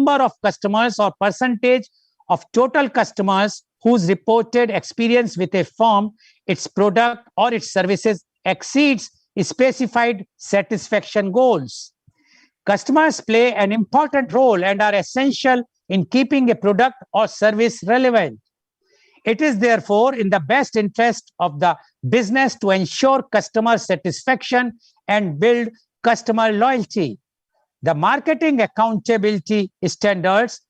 number of customers or percentage of total customers whose reported experience with a firm, its product, or its services exceeds specified satisfaction goals. Customers play an important role and are essential in keeping a product or service relevant. It is therefore in the best interest of the business to ensure customer satisfaction and build customer loyalty. The Marketing Accountability Standards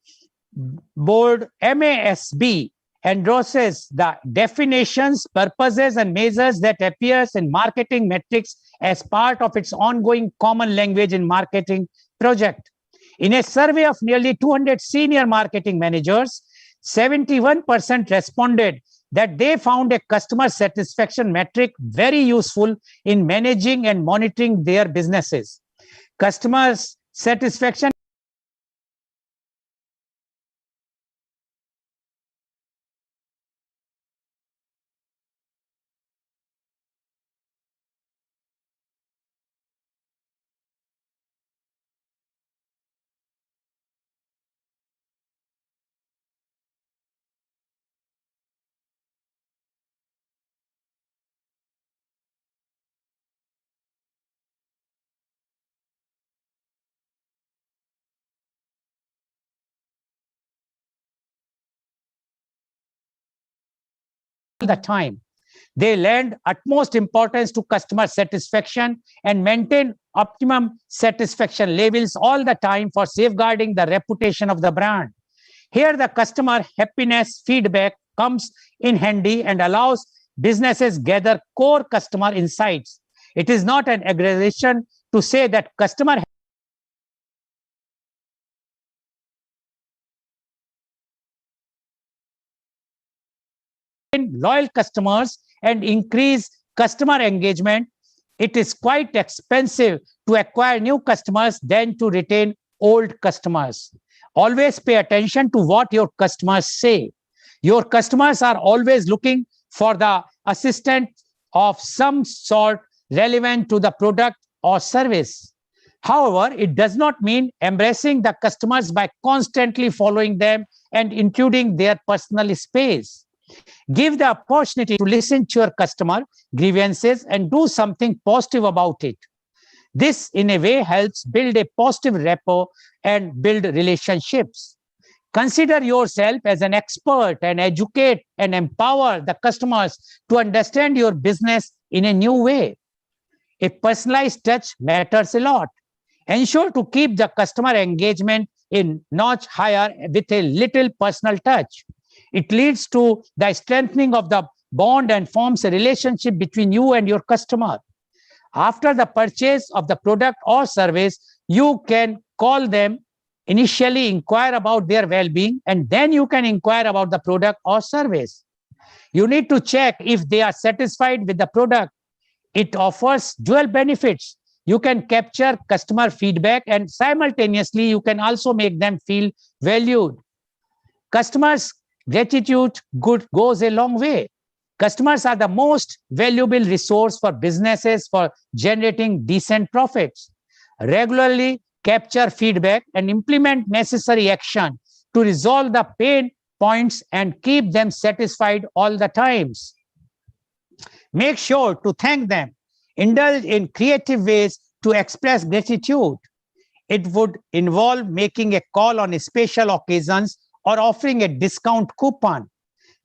Board (MASB) endorses the definitions, purposes, and measures that appears in marketing metrics as part of its ongoing common language in marketing project. In a survey of nearly 200 senior marketing managers, 71% responded that they found a customer satisfaction metric very useful in managing and monitoring their businesses. Customer satisfaction the time. They lend utmost importance to customer satisfaction and maintain optimum satisfaction levels all the time for safeguarding the reputation of the brand. Here, the customer happiness feedback comes in handy and allows businesses gather core customer insights. It is not an exaggeration to say that customer loyal customers and increase customer engagement. It is quite expensive to acquire new customers than to retain old customers. Always pay attention to what your customers say. Your customers are always looking for the assistance of some sort relevant to the product or service. However, it does not mean embracing the customers by constantly following them and intruding their personal space. Give the opportunity to listen to your customer grievances and do something positive about it. This, in a way, helps build a positive rapport and build relationships. Consider yourself as an expert and educate and empower the customers to understand your business in a new way. A personalized touch matters a lot. Ensure to keep the customer engagement a notch higher with a little personal touch. It leads to the strengthening of the bond and forms a relationship between you and your customer. After the purchase of the product or service, you can call them, initially inquire about their well-being, and then you can inquire about the product or service. You need to check if they are satisfied with the product. It offers dual benefits. You can capture customer feedback and simultaneously you can also make them feel valued. Customers' gratitude goes a long way. Customers are the most valuable resource for businesses for generating decent profits. Regularly capture feedback and implement necessary action to resolve the pain points and keep them satisfied all the times. Make sure to thank them. Indulge in creative ways to express gratitude. It would involve making a call on special occasions or offering a discount coupon.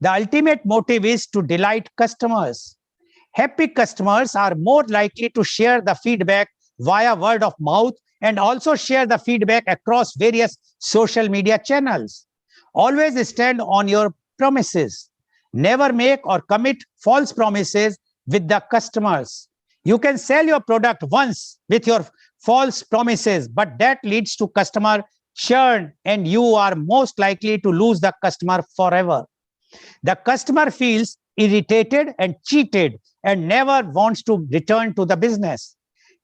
The ultimate motive is to delight customers. Happy customers are more likely to share the feedback via word of mouth and also share the feedback across various social media channels. Always stand on your promises. Never make or commit false promises with the customers. You can sell your product once with your false promises, but that leads to customer churn and you are most likely to lose the customer forever. The customer feels irritated and cheated and never wants to return to the business.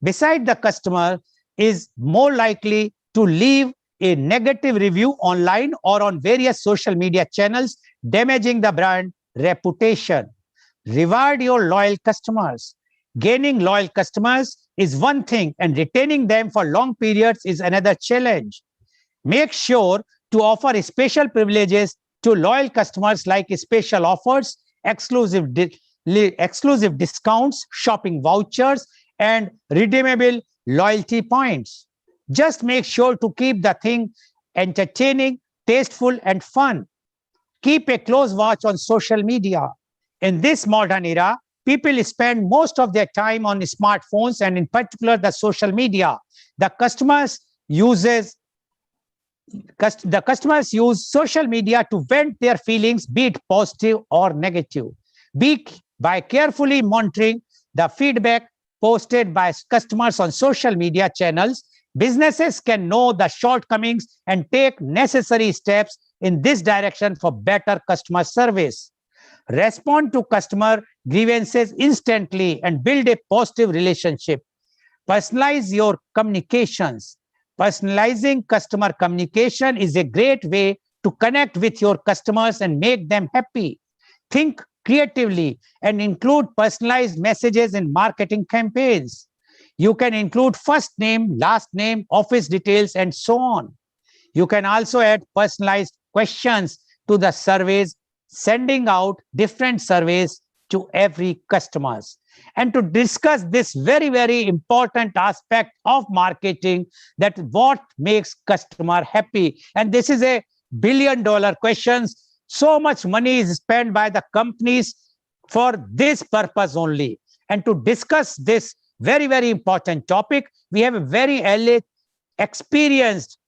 Besides, the customer is more likely to leave a negative review online or on various social media channels, damaging the brand reputation. Reward your loyal customers. Gaining loyal customers is one thing and retaining them for long periods is another challenge. Make sure to offer special privileges to loyal customers like special offers, exclusive discounts, shopping vouchers, and redeemable loyalty points. Just make sure to keep the thing entertaining, tasteful, and fun. Keep a close watch on social media. In this modern era, people spend most of their time on smartphones and in particular the social media. The customers uses the customers use social media to vent their feelings, be it positive or negative. By carefully monitoring the feedback posted by customers on social media channels, businesses can know the shortcomings and take necessary steps in this direction for better customer service. Respond to customer grievances instantly and build a positive relationship. Personalize your communications. Personalizing customer communication is a great way to connect with your customers and make them happy. Think creatively and include personalized messages in marketing campaigns. You can include first name, last name, office details, and so on. You can also add personalized questions to the surveys, sending out different surveys to every customers. And to discuss this very, very important aspect of marketing, that what makes customer happy. And this is a billion-dollar question. So much money is spent by the companies for this purpose only. And to discuss this very, very important topic, we have a very experienced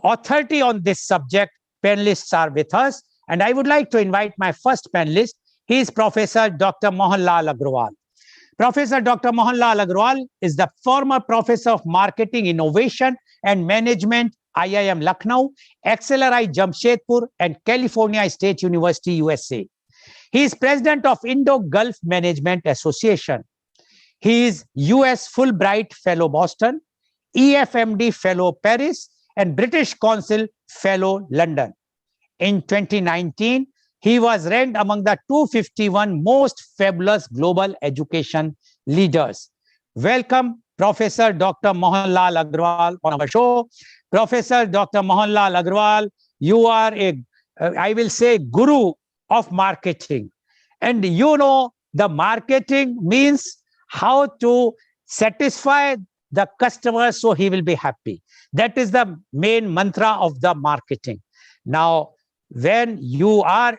authority on this subject. Panelists are with us. And I would like to invite my first panelist. He is Professor Dr. Mohanlal Agrawal. Professor Dr. Mohanlal Agrawal is the former Professor of Marketing Innovation and Management, IIM Lucknow, XLRI Jamshedpur, and California State University, USA. He is President of Indo-Gulf Management Association. He is US Fulbright Fellow Boston, EFMD Fellow Paris, and British Council Fellow London. In 2019, he was ranked among the 251 most fabulous global education leaders. Welcome, Professor Dr. Mohanlal Agrawal on our show. Professor Dr. Mohanlal Agrawal, you are I will say, guru of marketing. And you know, the marketing means how to satisfy the customer so he will be happy. That is the main mantra of the marketing. Now, when you are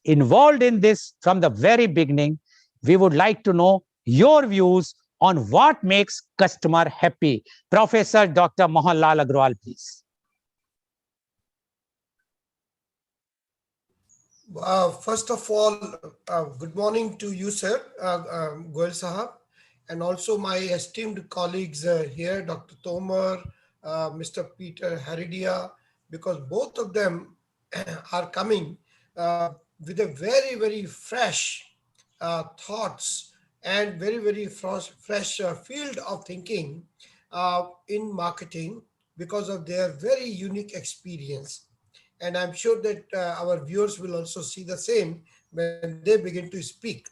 involved in this from the very beginning, we would like to know your views on what makes customer happy. Professor Dr. Mohanlal Agrawal, please. First of all, good morning to you, sir, Goel Sahab, and also my esteemed colleagues here, Dr. Tomar, Mr. Peter Haridia, because both of them are coming with a very, very fresh thoughts and very, very fresh field of thinking in marketing because of their very unique experience. And I'm sure that our viewers will also see the same when they begin to speak.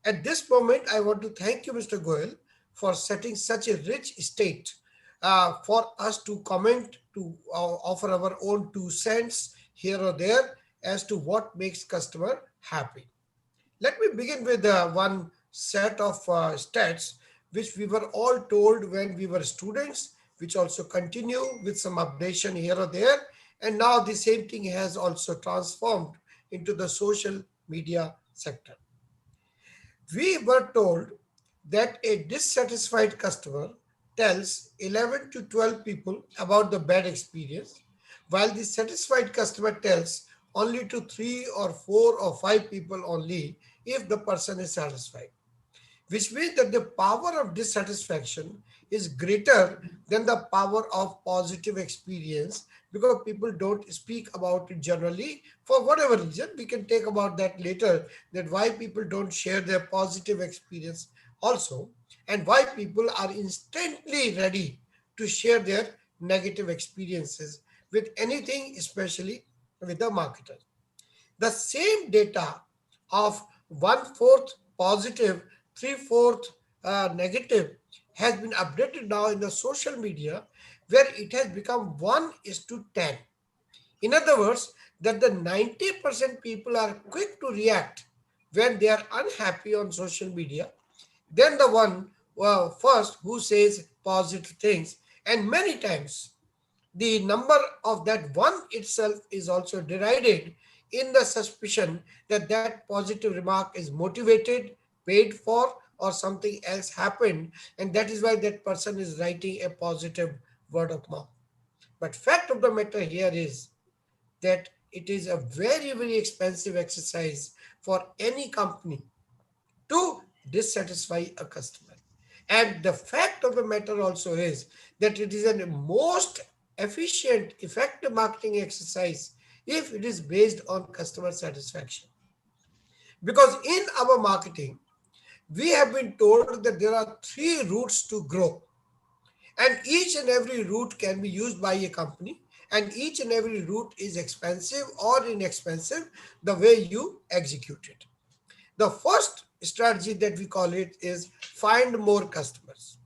At this moment, I want to thank you, Mr. Goel, for setting such a rich state for us to comment, to offer our own 2 cents here or there as to what makes customer happy. Let me begin with one set of stats which we were all told when we were students, which also continue with some updation here or there. And now the same thing has also transformed into the social media sector. We were told that a dissatisfied customer tells 11 to 12 people about the bad experience, while the satisfied customer tells only to 3 or 4 or 5 people only if the person is satisfied, which means that the power of dissatisfaction is greater than the power of positive experience, because people don't speak about it generally for whatever reason. We can take about that later, that why people don't share their positive experience also, and why people are instantly ready to share their negative experiences with anything, especially with the marketer. The same data of 1/4 positive, 3/4 negative has been updated now in the social media, where it has become 1:10. In other words, that the 90% people are quick to react when they are unhappy on social media, then the one first who says positive things, and many times the number of that one itself is also derided in the suspicion that that positive remark is motivated, paid for, or something else happened, and that is why that person is writing a positive word of mouth. But fact of the matter here is that it is a very, very expensive exercise for any company to dissatisfy a customer. And the fact of the matter also is that it is a most efficient, effective marketing exercise if it is based on customer satisfaction. Because in our marketing, we have been told that there are three routes to grow, and each and every route can be used by a company, and each and every route is expensive or inexpensive the way you execute it. The first strategy that we call it is find more customers.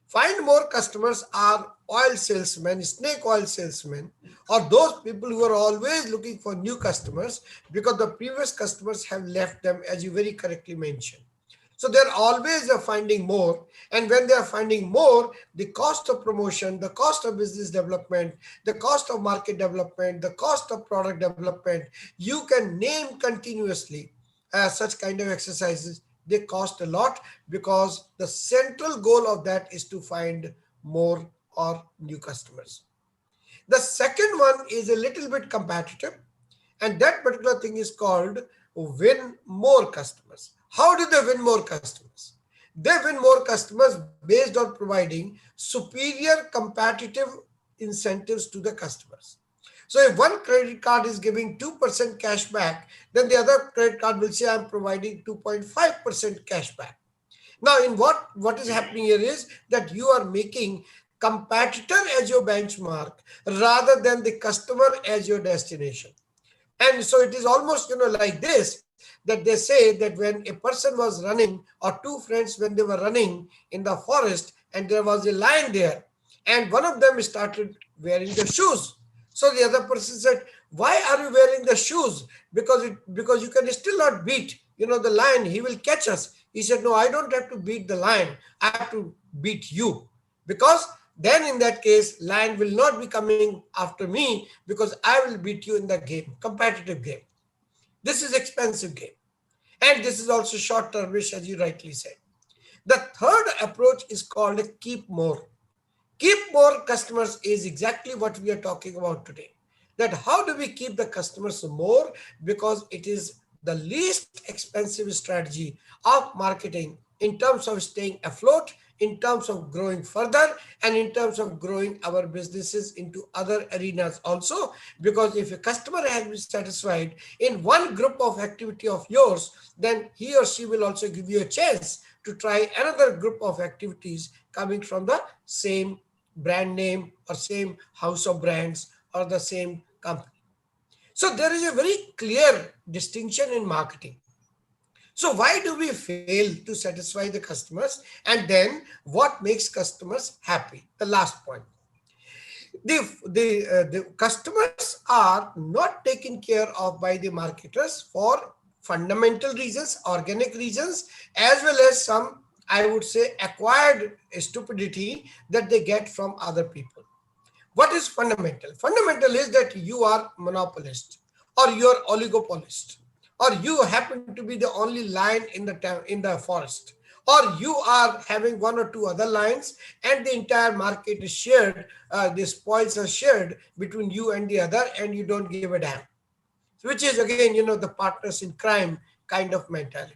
Find more customers are oil salesmen, snake oil salesmen, or those people who are always looking for new customers because the previous customers have left them, as you very correctly mentioned. So they're always finding more. And when they are finding more, the cost of promotion, the cost of business development, the cost of market development, the cost of product development, you can name continuously such kind of exercises. They cost a lot because the central goal of that is to find more or new customers. The second one is a little bit competitive, and that particular thing is called win more customers. How do they win more customers? They win more customers based on providing superior competitive incentives to the customers. So if one credit card is giving 2% cash back, then the other credit card will say I'm providing 2.5% cash back. Now, in what is happening here is that you are making competitor as your benchmark rather than the customer as your destination. And so it is almost, like this, that they say that when a person was running, or two friends when they were running in the forest, and there was a lion there, and one of them started wearing the shoes. So the other person said, why are you wearing the shoes? Because you can still not beat, the lion. He will catch us. He said, no, I don't have to beat the lion. I have to beat you. Because then in that case, lion will not be coming after me because I will beat you in the game, competitive game. This is expensive game. And this is also short-termish, as you rightly said. The third approach is called a keep more. Keep more customers is exactly what we are talking about today. That how do we keep the customers more? Because it is the least expensive strategy of marketing in terms of staying afloat, in terms of growing further, and in terms of growing our businesses into other arenas also. Because if a customer has been satisfied in one group of activity of yours, then he or she will also give you a chance to try another group of activities coming from the same brand name or same house of brands or the same company. So there is a very clear distinction in marketing. So why do we fail to satisfy the customers? And then what makes customers happy? The last point. The customers are not taken care of by the marketers for fundamental reasons, organic reasons, as well as some, I would say, acquired stupidity that they get from other people. What is fundamental? Fundamental is that you are monopolist, or you are oligopolist, or you happen to be the only lion in the forest, or you are having one or two other lions, and the entire market is shared. The spoils are shared between you and the other, and you don't give a damn. Which is again, the partners in crime kind of mentality.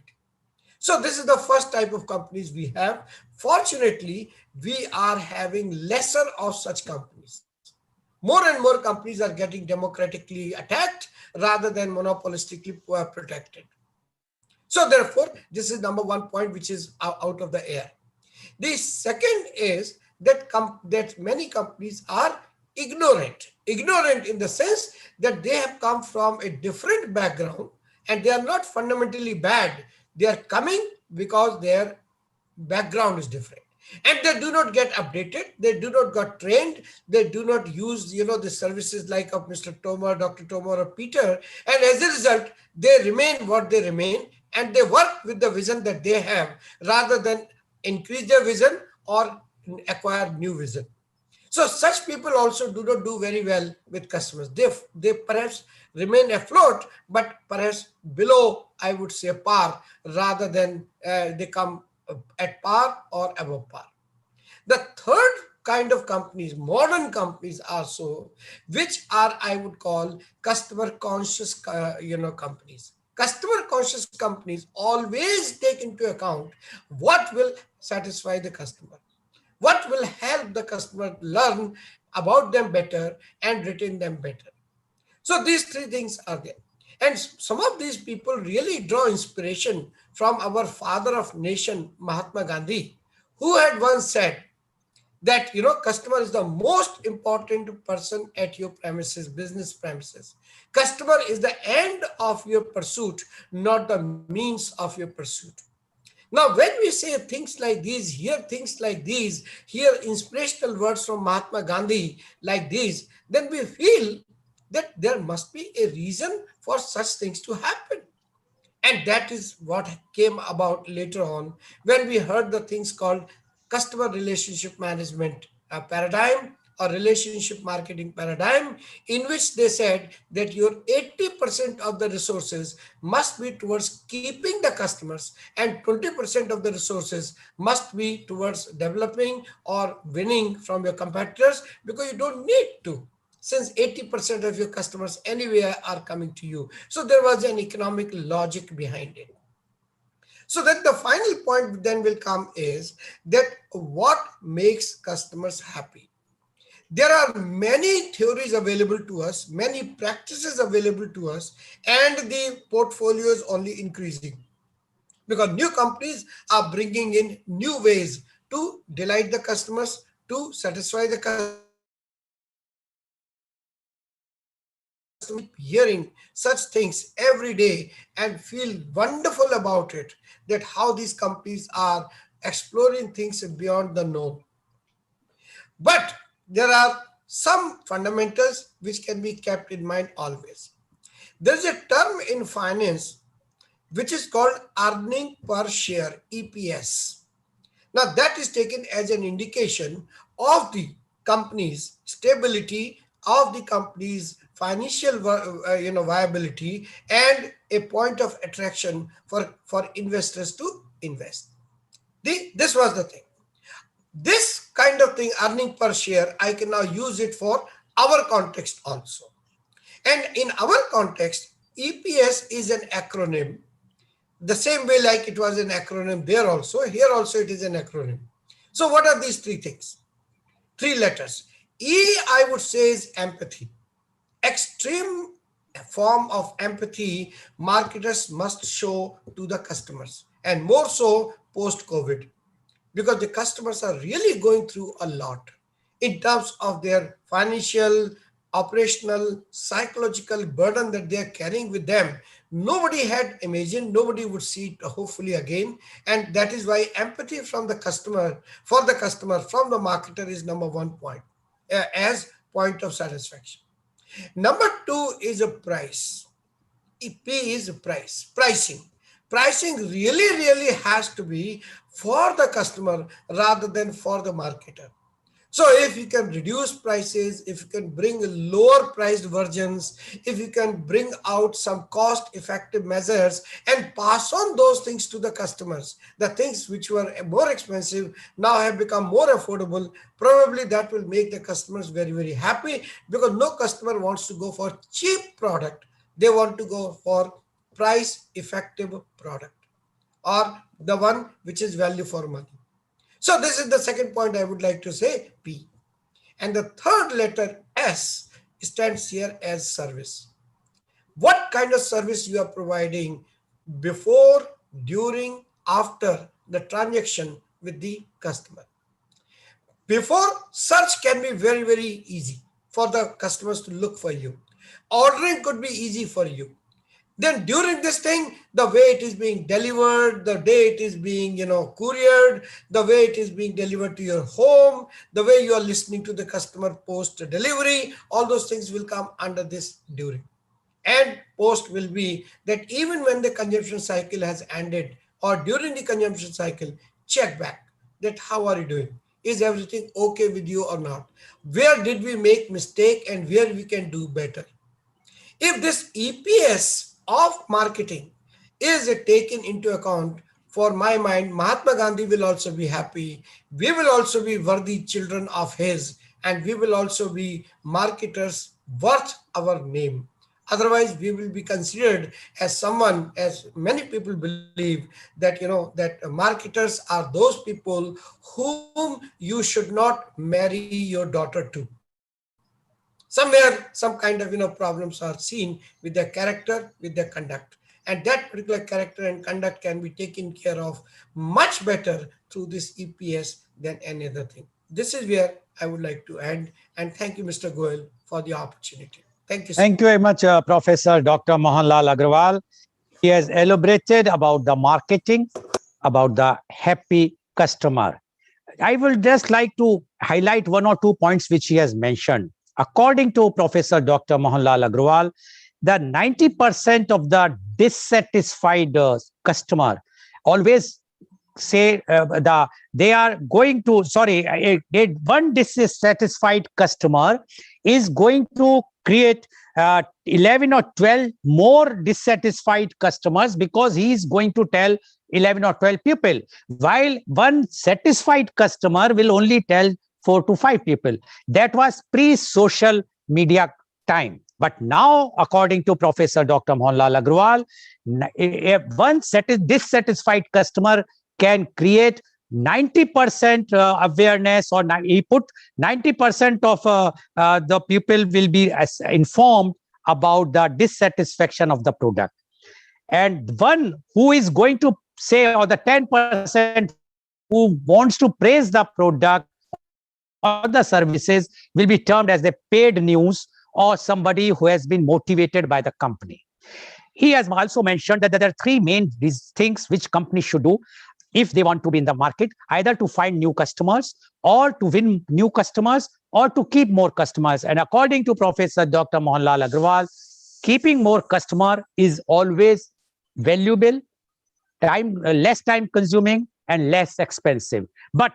So this is the first type of companies we have. Fortunately, we are having lesser of such companies. More and more companies are getting democratically attacked rather than monopolistically protected. So therefore, this is number one point which is out of the air. The second is that many companies are ignorant in the sense that they have come from a different background, and they are not fundamentally bad. They are coming because their background is different. and they do not get updated, they do not get trained, they do not use the services like of Mr. Tomar, Dr. Tomar, or Peter, and as a result they remain what they remain, and they work with the vision that they have rather than increase their vision or acquire new vision. So such people also do not do very well with customers. They perhaps remain afloat, but perhaps below, I would say, par, rather than they come at par or above par. The third kind of companies, modern companies are so, which are, I would call, customer conscious companies. Customer conscious companies always take into account what will satisfy the customer, what will help the customer learn about them better and retain them better. So these three things are there. And some of these people really draw inspiration from our father of nation, Mahatma Gandhi, who had once said that customer is the most important person at your premises, business premises. Customer is the end of your pursuit, not the means of your pursuit. Now, when we say things like these, hear things like these, hear inspirational words from Mahatma Gandhi like these, then we feel that there must be a reason for such things to happen. And that is what came about later on when we heard the things called customer relationship management paradigm or relationship marketing paradigm, in which they said that your 80% of the resources must be towards keeping the customers and 20% of the resources must be towards developing or winning from your competitors, because you don't need to, since 80% of your customers anywhere are coming to you. So there was an economic logic behind it. So then the final point then will come is that what makes customers happy? There are many theories available to us, many practices available to us, and the portfolio is only increasing because new companies are bringing in new ways to delight the customers, to satisfy the customers, and to keep hearing such things every day and feel wonderful about it, that how these companies are exploring things beyond the known. But there are some fundamentals which can be kept in mind always. There is a term in finance which is called earning per share, EPS. Now that is taken as an indication of the company's stability, of the company's financial viability, and a point of attraction for investors to invest. This was the thing. This kind of thing, earning per share, I can now use it for our context also. And in our context, EPS is an acronym, the same way like it was an acronym there also. Here also it is an acronym. So what are these three things? Three letters. E, I would say, is empathy. Extreme form of empathy marketers must show to the customers, and more so post-COVID, because the customers are really going through a lot in terms of their financial, operational, psychological burden that they are carrying with them. Nobody had imagined, nobody would see it hopefully again. And that is why empathy from the customer, for the customer, from the marketer is number one point as point of satisfaction. Number two is a price. P is pricing. Pricing really has to be for the customer rather than for the marketer. So if you can reduce prices, if you can bring lower priced versions, if you can bring out some cost effective measures and pass on those things to the customers, the things which were more expensive now have become more affordable, probably that will make the customers very happy, because no customer wants to go for cheap product. They want to go for price effective product, or the one which is value for money. So this is the second point I would like to say, P. And the third letter, S, stands here as service. What kind of service you are providing before, during, after the transaction with the customer. Before, search can be very easy for the customers to look for you. Ordering could be easy for you. Then during this thing, the way it is being delivered, the day it is being, couriered, the way it is being delivered to your home, the way you are listening to the customer post delivery, all those things will come under this during. And post will be that even when the consumption cycle has ended or during the consumption cycle, check back that how are you doing? Is everything okay with you or not? Where did we make mistake and where we can do better? If this EPS of marketing is taken into account, for my mind, Mahatma Gandhi will also be happy. We will also be worthy children of his, and we will also be marketers worth our name. Otherwise, we will be considered as someone, as many people believe, that that marketers are those people whom you should not marry your daughter to. Somewhere some kind of problems are seen with their character, with their conduct, and that particular character and conduct can be taken care of much better through this EPS than any other thing. This is where I would like to end, and thank you, Mr. Goel, for the opportunity. Thank you so Thank much. you very much, Professor Dr. Mohanlal Agrawal. He has elaborated about the marketing, about the happy customer. I will just like to highlight one or two points which he has mentioned. According to Professor Dr. Mohanlal Agrawal, the 90% of the dissatisfied customer always say they are going to one dissatisfied customer is going to create 11 or 12 more dissatisfied customers, because he is going to tell 11 or 12 people, while one satisfied customer will only tell 4 to 5 people. That was pre-social media time. But now, according to Professor Dr. Mohanlal Agrawal, one dissatisfied customer can create 90% awareness, or he put 90% of the people will be informed about the dissatisfaction of the product. And one who is going to say, or the 10% who wants to praise the product or the services, will be termed as the paid news, or somebody who has been motivated by the company. He has also mentioned that there are three main things which companies should do if they want to be in the market: either to find new customers, or to win new customers, or to keep more customers. And according to Professor Dr. Mohanlal Agrawal, keeping more customer is always valuable, less time consuming, and less expensive. But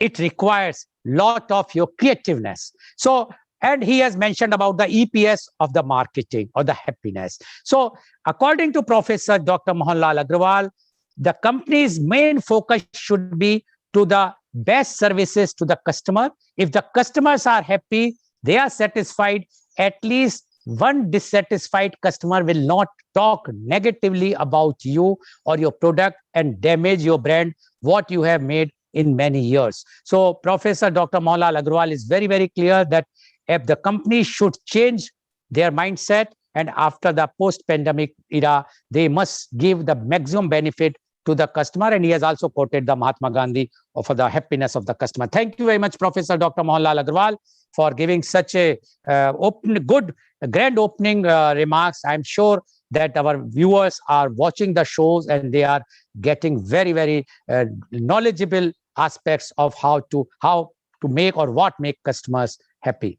it requires lot of your creativeness. So, and he has mentioned about the EPS of the marketing, or the happiness. So according to Professor Dr. Mohanlal Agrawal, the company's main focus should be to the best services to the customer. If the customers are happy, they are satisfied, at least one dissatisfied customer will not talk negatively about you or your product and damage your brand, what you have made in many years. So Professor Dr. Mohanlal Agrawal is very, very clear that if the company should change their mindset, and after the post-pandemic era, they must give the maximum benefit to the customer. And he has also quoted the Mahatma Gandhi for the happiness of the customer. Thank you very much, Professor Dr. Mohanlal Agrawal, for giving such a grand opening remarks. I'm sure that our viewers are watching the shows and they are getting very, very knowledgeable aspects of how to make or what make customers happy.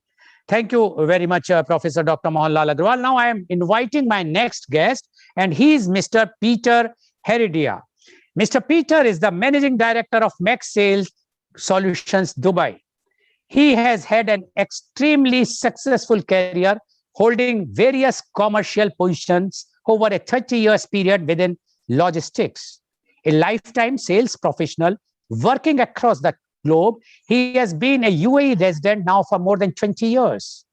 Thank you very much, Professor Dr. Mohanlal Agrawal. Now I am inviting my next guest, and he is Mr. Peter Heredia. Mr. Peter is the Managing Director of Max Sales Solutions, Dubai. He has had an extremely successful career, holding various commercial positions over a 30 years period within logistics. A lifetime sales professional working across the globe, he has been a UAE resident now for more than 20 years.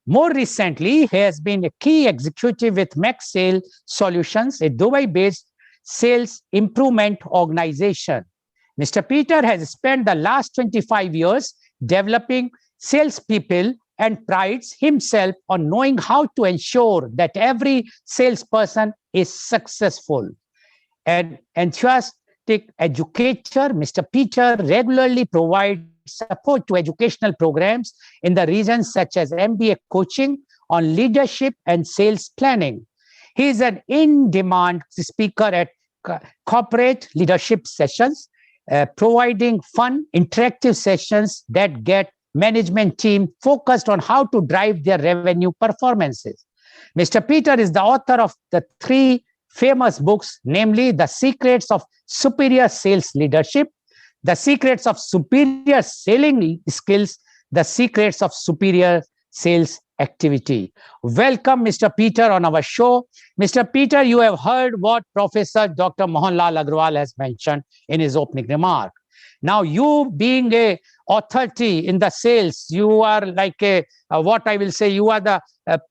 More recently, he has been a key executive with Max Sales Solutions, a Dubai-based sales improvement organization. Mr. Peter has spent the last 25 years developing salespeople and prides himself on knowing how to ensure that every salesperson is successful. An enthusiastic educator, Mr. Peter regularly provides support to educational programs in the regions such as MBA coaching on leadership and sales planning. He is an in-demand speaker at corporate leadership sessions, providing fun, interactive sessions that get management team focused on how to drive their revenue performances. Mr. Peter is the author of the 3 famous books, namely The Secrets of Superior Sales Leadership, The Secrets of Superior Selling Skills, The Secrets of Superior Sales Activity. Welcome, Mr. Peter, on our show. Mr. Peter, you have heard what Professor Dr. Mohanlal Agrawal has mentioned in his opening remark. Now, you being a authority in the sales, you are like what I will say, you are the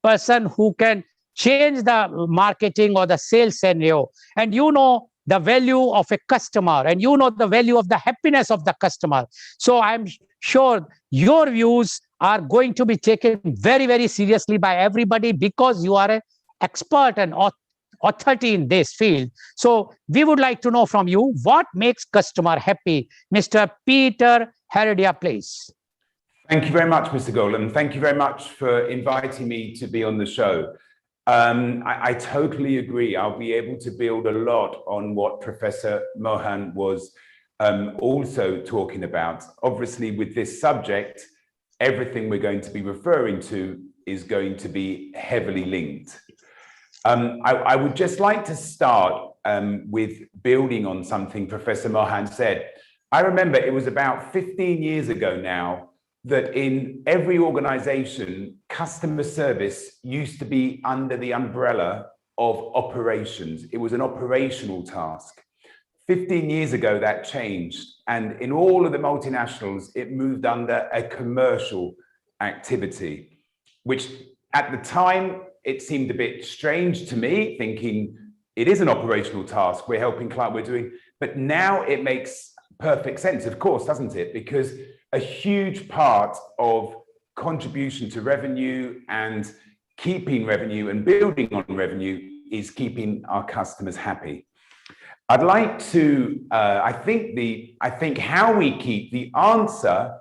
person who can change the marketing or the sales scenario. And you know the value of a customer, and you know the value of the happiness of the customer. So I'm sure your views are going to be taken very, very seriously by everybody, because you are an expert and authority in this field. So we would like to know from you, what makes customer happy? Mr. Peter Heredia, please. Thank you very much, Mr. Goel, and thank you very much for inviting me to be on the show. I totally agree. I'll be able to build a lot on what Professor Mohan was also talking about. Obviously, with this subject, everything we're going to be referring to is going to be heavily linked. I would just like to start with building on something Professor Mohan said. I remember it was about 15 years ago now that in every organization, customer service used to be under the umbrella of operations. It was an operational task. 15 years ago, that changed. And in all of the multinationals, it moved under a commercial activity, which at the time, it seemed a bit strange to me, thinking it is an operational task. We're helping client, we're doing, but now it makes perfect sense, of course, doesn't it? Because a huge part of contribution to revenue and keeping revenue and building on revenue is keeping our customers happy. I'd like to, I think how we keep the answer,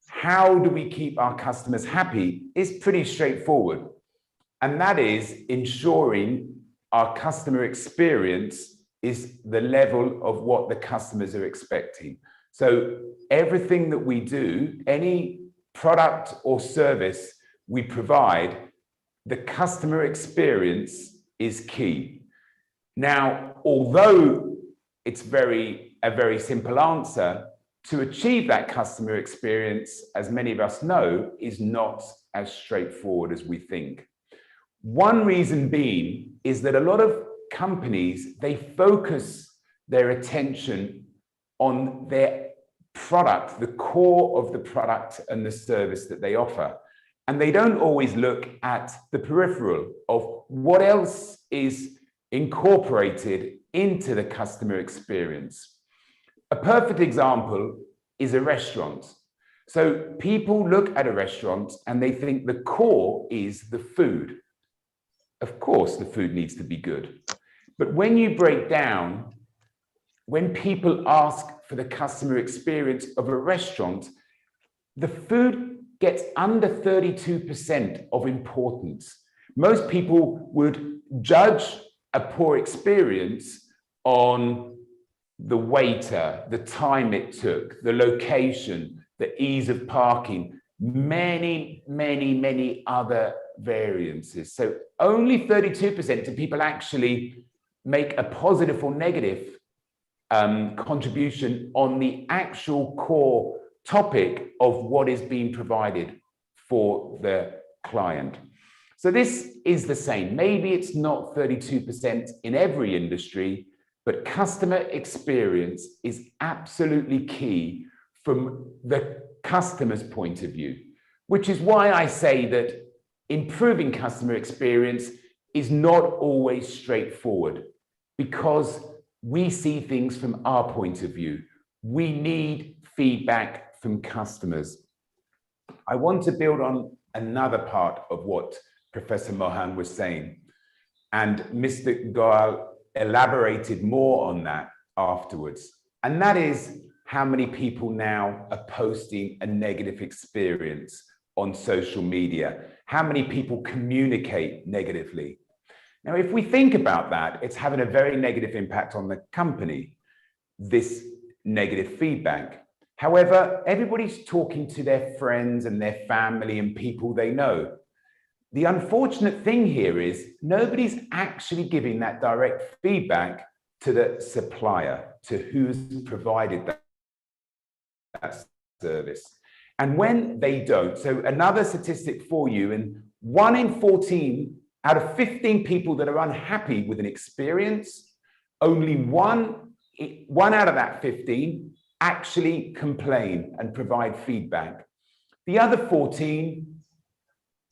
how do we keep our customers happy, is pretty straightforward. And that is ensuring our customer experience is the level of what the customers are expecting. So everything that we do, any product or service we provide, the customer experience is key. Now, although it's a very simple answer, to achieve that customer experience, as many of us know, is not as straightforward as we think. One reason being is that a lot of companies, they focus their attention on their product, the core of the product and the service that they offer. And they don't always look at the peripheral of what else is incorporated into the customer experience. A perfect example is a restaurant. So people look at a restaurant and they think the core is the food. Of course, the food needs to be good. But when you break down, when people ask for the customer experience of a restaurant, the food gets under 32% of importance. Most people would judge a poor experience on the waiter, the time it took, the location, the ease of parking, many other variances. So only 32% do people actually make a positive or negative contribution on the actual core topic of what is being provided for the client. So this is the same. Maybe it's not 32% in every industry, but customer experience is absolutely key from the customer's point of view, which is why I say that improving customer experience is not always straightforward, because we see things from our point of view. We need feedback from customers. I want to build on another part of what Professor Mohan was saying, and Mr. Goel elaborated more on that afterwards. And that is how many people now are posting a negative experience on social media, how many people communicate negatively. Now, if we think about that, it's having a very negative impact on the company, this negative feedback. However, everybody's talking to their friends and their family and people they know. The unfortunate thing here is nobody's actually giving that direct feedback to the supplier, to who's provided that service. And when they don't, so another statistic for you, and 1 in 14 out of 15 people that are unhappy with an experience, only one out of that 15 actually complain and provide feedback. The other 14,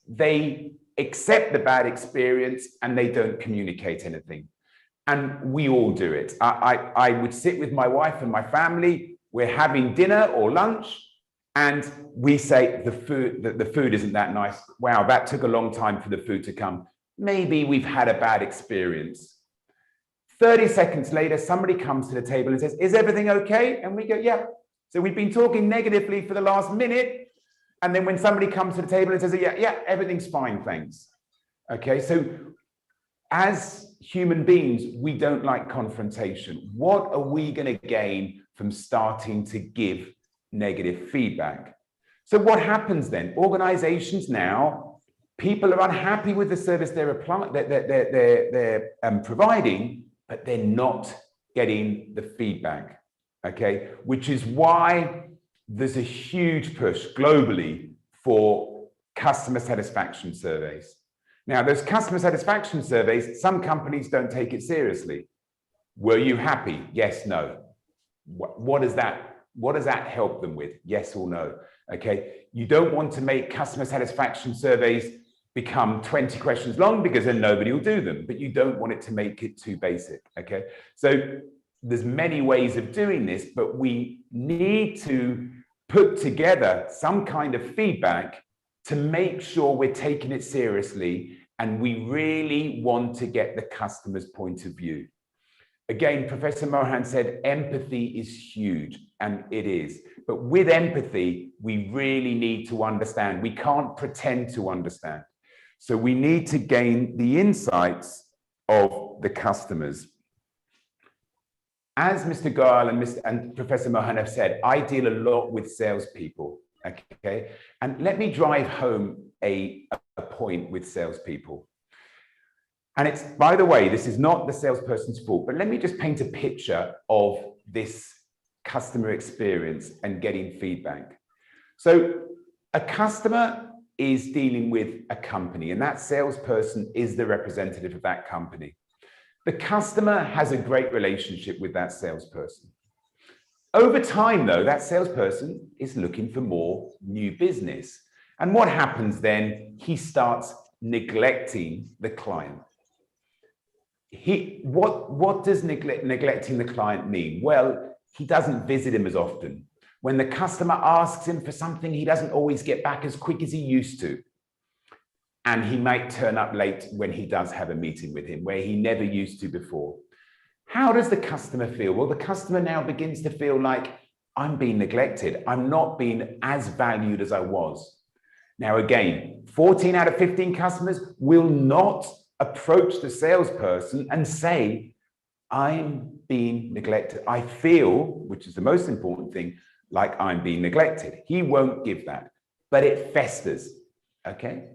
they accept the bad experience and they don't communicate anything. And we all do it. I would sit with my wife and my family, we're having dinner or lunch, and we say the food isn't that nice. Wow, that took a long time for the food to come. Maybe we've had a bad experience. 30 seconds later, somebody comes to the table and says, is everything okay? And we go, yeah. So we've been talking negatively for the last minute. And then when somebody comes to the table and says, yeah, everything's fine, thanks. Okay, so as human beings, we don't like confrontation. What are we going to gain from starting to give negative feedback? So what happens then? Organizations now, people are unhappy with the service they're providing, but they're not getting the feedback, okay? Which is why there's a huge push globally for customer satisfaction surveys. Now, those customer satisfaction surveys, some companies don't take it seriously. Were you happy? Yes, no. What does that help them with? Yes or no? Okay. You don't want to make customer satisfaction surveys become 20 questions long because then nobody will do them, but you don't want it to make it too basic. Okay. So there's many ways of doing this, but we need to put together some kind of feedback to make sure we're taking it seriously and we really want to get the customer's point of view. Again, Professor Mohan said empathy is huge, and it is. But with empathy, we really need to understand. We can't pretend to understand. So we need to gain the insights of the customers. As Mr. Goel and Professor Mohan have said, I deal a lot with salespeople, okay? And let me drive home a point with salespeople. And it's, by the way, this is not the salesperson's fault, but let me just paint a picture of this customer experience and getting feedback. So a customer is dealing with a company, and that salesperson is the representative of that company. The customer has a great relationship with that salesperson. Over time, though, that salesperson is looking for more new business. And what happens then? He starts neglecting the client. What does neglecting the client mean? Well, he doesn't visit him as often. When the customer asks him for something, he doesn't always get back as quick as he used to. And he might turn up late when he does have a meeting with him, where he never used to before. How does the customer feel? Well, the customer now begins to feel like, I'm being neglected. I'm not being as valued as I was. Now, again, 14 out of 15 customers will not approach the salesperson and say, I'm being neglected. I feel, which is the most important thing, like I'm being neglected. He won't give that, but it festers, okay?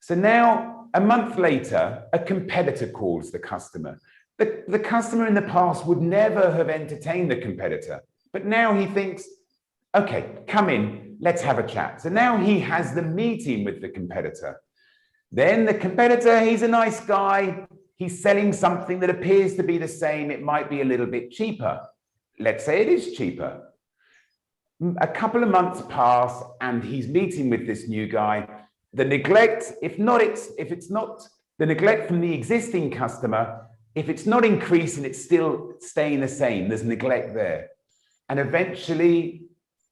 So now, a month later, a competitor calls the customer. The customer in the past would never have entertained the competitor, but now he thinks, okay, come in, let's have a chat. So now he has the meeting with the competitor. Then the competitor, he's a nice guy. He's selling something that appears to be the same. It might be a little bit cheaper. Let's say it is cheaper. A couple of months pass and he's meeting with this new guy. The neglect, if it's not the neglect from the existing customer, if it's not increasing, it's still staying the same. There's neglect there. And eventually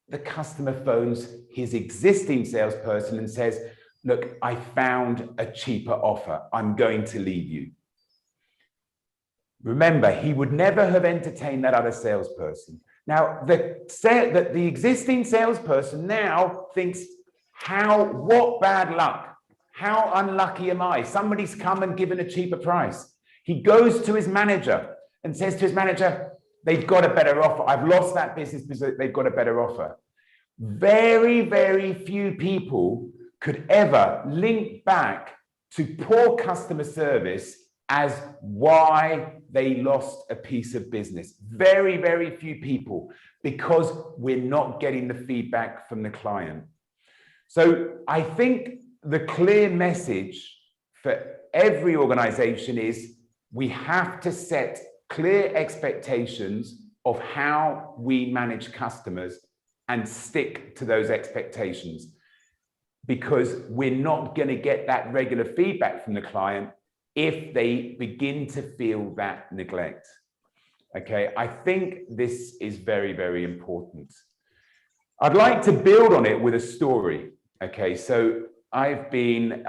the customer phones his existing salesperson and says, look, I found a cheaper offer. I'm going to leave you. Remember, he would never have entertained that other salesperson. Now, the existing salesperson now thinks, what bad luck. How unlucky am I? Somebody's come and given a cheaper price. He goes to his manager and says to his manager, they've got a better offer. I've lost that business because they've got a better offer. Very, very few people could ever link back to poor customer service as why they lost a piece of business. Very, very few people, because we're not getting the feedback from the client. So I think the clear message for every organization is we have to set clear expectations of how we manage customers and stick to those expectations, because we're not going to get that regular feedback from the client if they begin to feel that neglect. Okay, I think this is very, very important. I'd like to build on it with a story. Okay, so I've been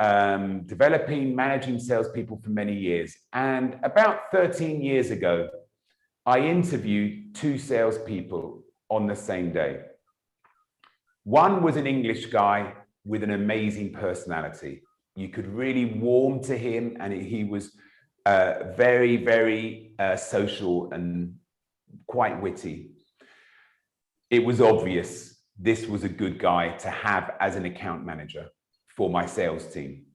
managing salespeople for many years. And about 13 years ago, I interviewed 2 salespeople on the same day. One was an English guy with an amazing personality. You could really warm to him, and he was very, very social and quite witty. It was obvious this was a good guy to have as an account manager for my sales team.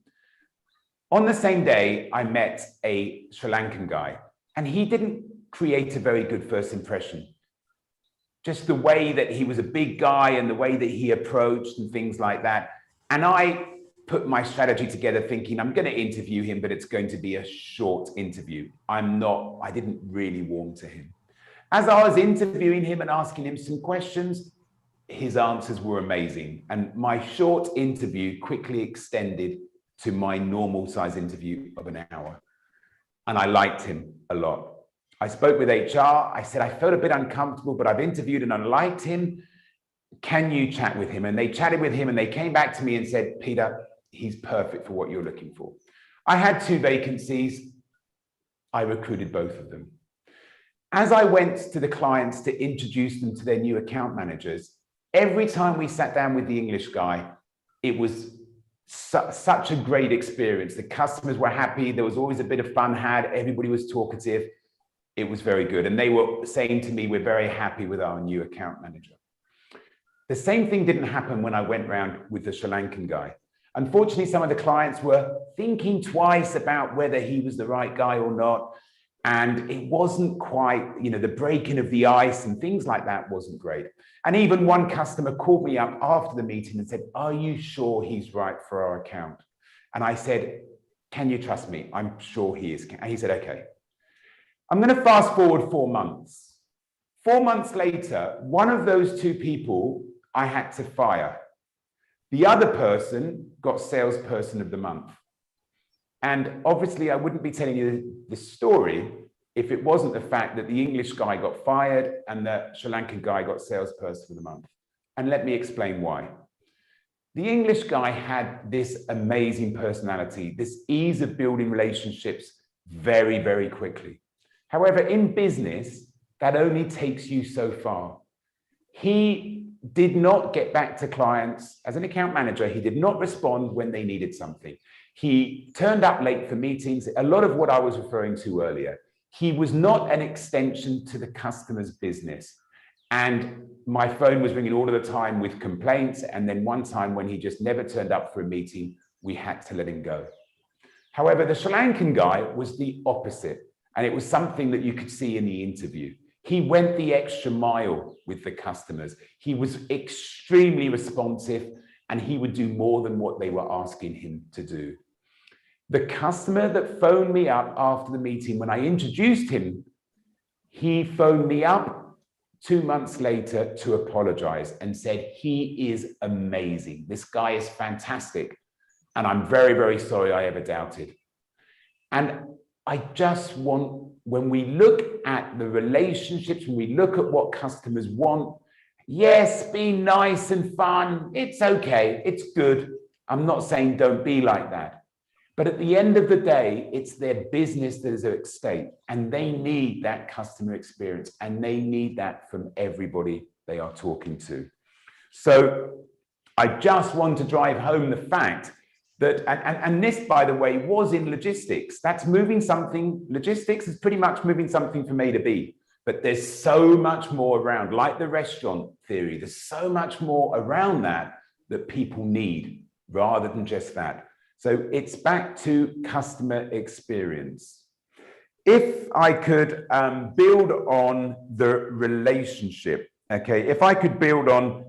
On the same day, I met a Sri Lankan guy, and he didn't create a very good first impression. Just the way that he was a big guy and the way that he approached and things like that. And I put my strategy together thinking I'm going to interview him, but it's going to be a short interview. I didn't really warm to him. As I was interviewing him and asking him some questions, his answers were amazing. And my short interview quickly extended to my normal size interview of an hour. And I liked him a lot. I spoke with HR. I said, I felt a bit uncomfortable, but I've interviewed and I liked him. Can you chat with him? And they chatted with him and they came back to me and said, Peter, he's perfect for what you're looking for. I had 2 vacancies. I recruited both of them. As I went to the clients to introduce them to their new account managers, every time we sat down with the English guy, it was such a great experience. The customers were happy. There was always a bit of fun had. Everybody was talkative. It was very good. And they were saying to me, we're very happy with our new account manager. The same thing didn't happen when I went round with the Sri Lankan guy. Unfortunately, some of the clients were thinking twice about whether he was the right guy or not. And it wasn't quite, the breaking of the ice and things like that wasn't great. And even one customer called me up after the meeting and said, are you sure he's right for our account? And I said, can you trust me? I'm sure he is. And he said, okay. I'm going to fast forward 4 months. 4 months later, one of those 2 people I had to fire. The other person got salesperson of the month. And obviously I wouldn't be telling you this story if it wasn't the fact that the English guy got fired and the Sri Lankan guy got salesperson of the month. And let me explain why. The English guy had this amazing personality, this ease of building relationships very, very quickly. However, in business, that only takes you so far. He did not get back to clients as an account manager. He did not respond when they needed something. He turned up late for meetings. A lot of what I was referring to earlier. He was not an extension to the customer's business. And my phone was ringing all of the time with complaints. And then one time when he just never turned up for a meeting, we had to let him go. However, the Sri Lankan guy was the opposite. And it was something that you could see in the interview. He went the extra mile with the customers. He was extremely responsive and he would do more than what they were asking him to do. The customer that phoned me up after the meeting, when I introduced him, he phoned me up 2 months later to apologize and said, he is amazing. This guy is fantastic. And I'm very, very sorry I ever doubted. And I just want, when we look at the relationships, when we look at what customers want, yes, be nice and fun. It's okay. It's good. I'm not saying don't be like that. But at the end of the day, it's their business that is at stake and they need that customer experience and they need that from everybody they are talking to. So I just want to drive home the fact that, and this, by the way, was in logistics. That's moving something, logistics is pretty much moving something from A to B. But there's so much more around, like the restaurant theory, there's so much more around that people need rather than just that. So it's back to customer experience. If I could build on the relationship, okay, if I could build on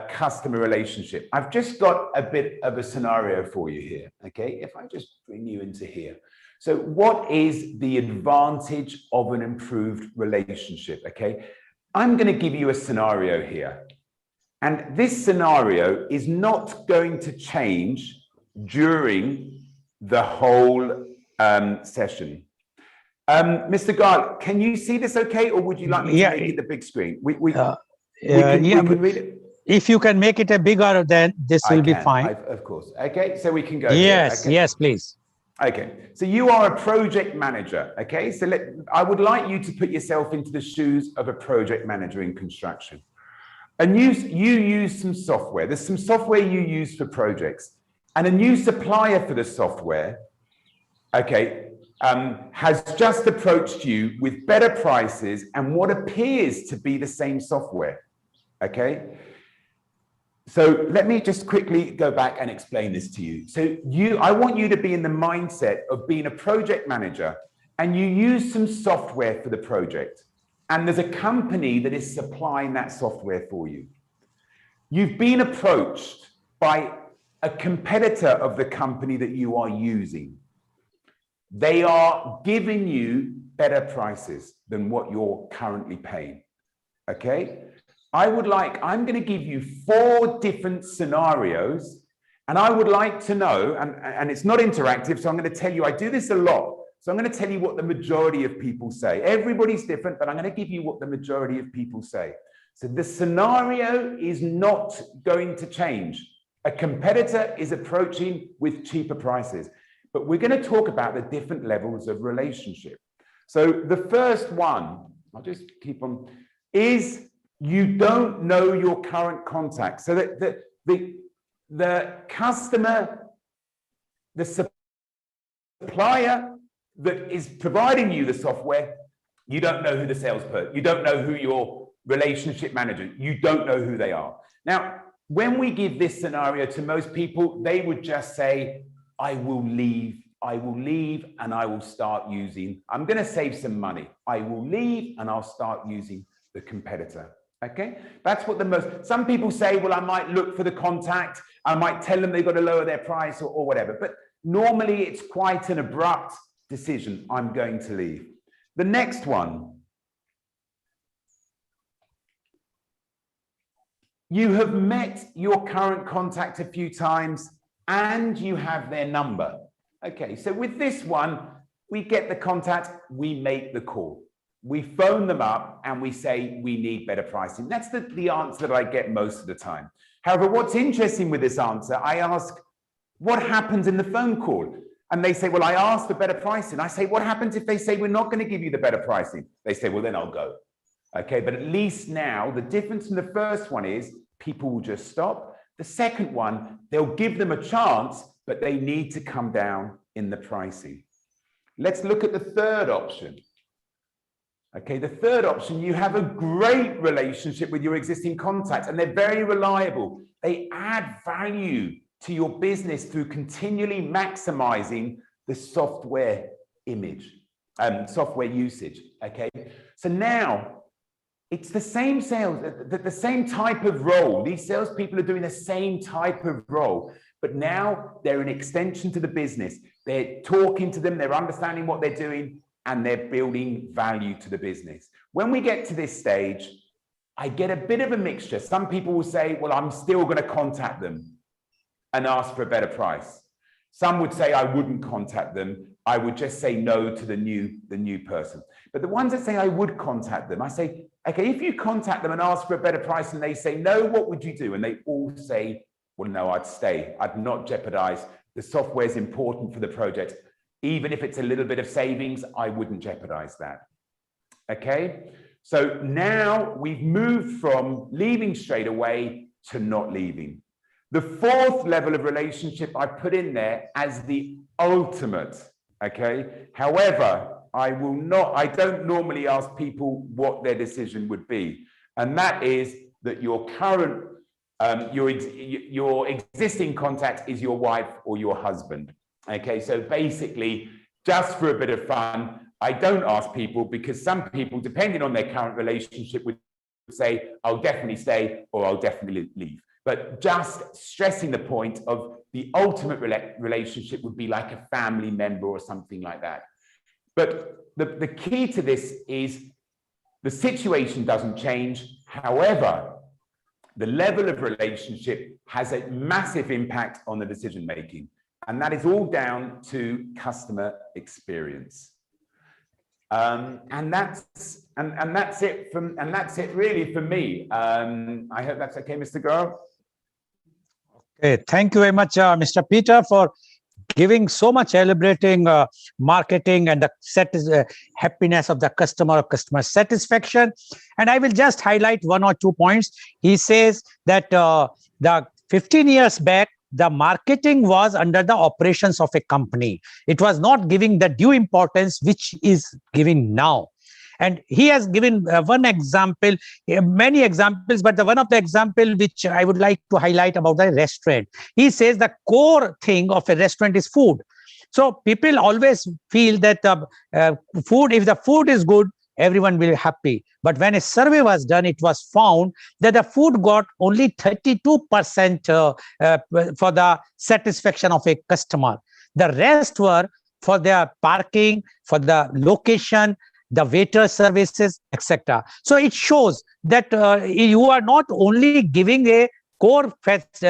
customer relationship, I've just got a bit of a scenario for you here, okay? If I just bring you into here. So what is the advantage of an improved relationship, okay? I'm going to give you a scenario here. And this scenario is not going to change during the whole session. Mr. Goel, can you see this okay? Or would you like me to make it the big screen? We can read it. If you can make it a bigger, then this will be fine. Of course. Okay, so we can go. Yes, here. Okay. yes, please. Okay, so you are a project manager. Okay, so I would like you to put yourself into the shoes of a project manager in construction. And you use some software. There's some software you use for projects. And a new supplier for the software, okay, has just approached you with better prices and what appears to be the same software. Okay. So let me just quickly go back and explain this to you. So I want you to be in the mindset of being a project manager and you use some software for the project. And there's a company that is supplying that software for you. You've been approached by a competitor of the company that you are using. They are giving you better prices than what you're currently paying. Okay? I'm going to give you 4 different scenarios, and I would like to know, and it's not interactive, so I'm going to tell you, I do this a lot. So I'm going to tell you what the majority of people say. Everybody's different, but I'm going to give you what the majority of people say. So the scenario is not going to change. A competitor is approaching with cheaper prices, but we're going to talk about the different levels of relationship. So the first one, I'll just keep on, is you don't know your current contact. So that the customer, the supplier that is providing you the software, you don't know who the salesperson, you don't know who your relationship manager, you don't know who they are. Now, when we give this scenario to most people, they would just say, I will leave and I will start using, I'm going to save some money. I will leave and I'll start using the competitor. Okay, that's what some people say, well, I might look for the contact. I might tell them they've got to lower their price or whatever. But normally it's quite an abrupt decision. I'm going to leave. The next one. You have met your current contact a few times and you have their number. Okay, so with this one, we get the contact, we make the call. We phone them up and we say, we need better pricing. That's the answer that I get most of the time. However, what's interesting with this answer, I ask, what happens in the phone call? And they say, well, I asked for better pricing. I say, what happens if they say, we're not going to give you the better pricing? They say, well, then I'll go. Okay, but at least now the difference in the first one is people will just stop. The second one, they'll give them a chance, but they need to come down in the pricing. Let's look at the third option. Okay, the third option, you have a great relationship with your existing contacts and they're very reliable. They add value to your business through continually maximizing the software software usage. Okay, so now it's the same sales, the same type of role. These salespeople are doing the same type of role, but now they're an extension to the business. They're talking to them, they're understanding what they're doing, and they're building value to the business. When we get to this stage, I get a bit of a mixture. Some people will say, well, I'm still going to contact them and ask for a better price. Some would say I wouldn't contact them. I would just say no to the new person. But the ones that say I would contact them, I say, okay, if you contact them and ask for a better price and they say no, what would you do? And they all say, well, no, I'd stay. I'd not jeopardize. The software is important for the project. Even if it's a little bit of savings, I wouldn't jeopardize that. Okay, so now we've moved from leaving straight away to not leaving. The fourth level of relationship I put in there as the ultimate, okay? However, I don't normally ask people what their decision would be. And that is that your current, your existing contact is your wife or your husband. Okay, so basically, just for a bit of fun, I don't ask people because some people, depending on their current relationship, would say, I'll definitely stay or I'll definitely leave. But just stressing the point of the ultimate relationship would be like a family member or something like that. But the key to this is the situation doesn't change. However, the level of relationship has a massive impact on the decision making. And that is all down to customer experience. And that's it really for me. I hope that's okay, Mr. Goel. Okay, thank you very much, Mr. Peter, for giving so much elaborating marketing and the happiness of the customer satisfaction. And I will just highlight one or two points. He says that the 15 years back, the marketing was under the operations of a company. It was not giving the due importance which is giving now. And he has given one example, many examples, but one of the example which I would like to highlight about the restaurant. He says the core thing of a restaurant is food. So people always feel that food, if the food is good, everyone will be happy. But when a survey was done, it was found that the food got only 32% for the satisfaction of a customer. The rest were for their parking, for the location, the waiter services, etc. So it shows that you are not only giving a core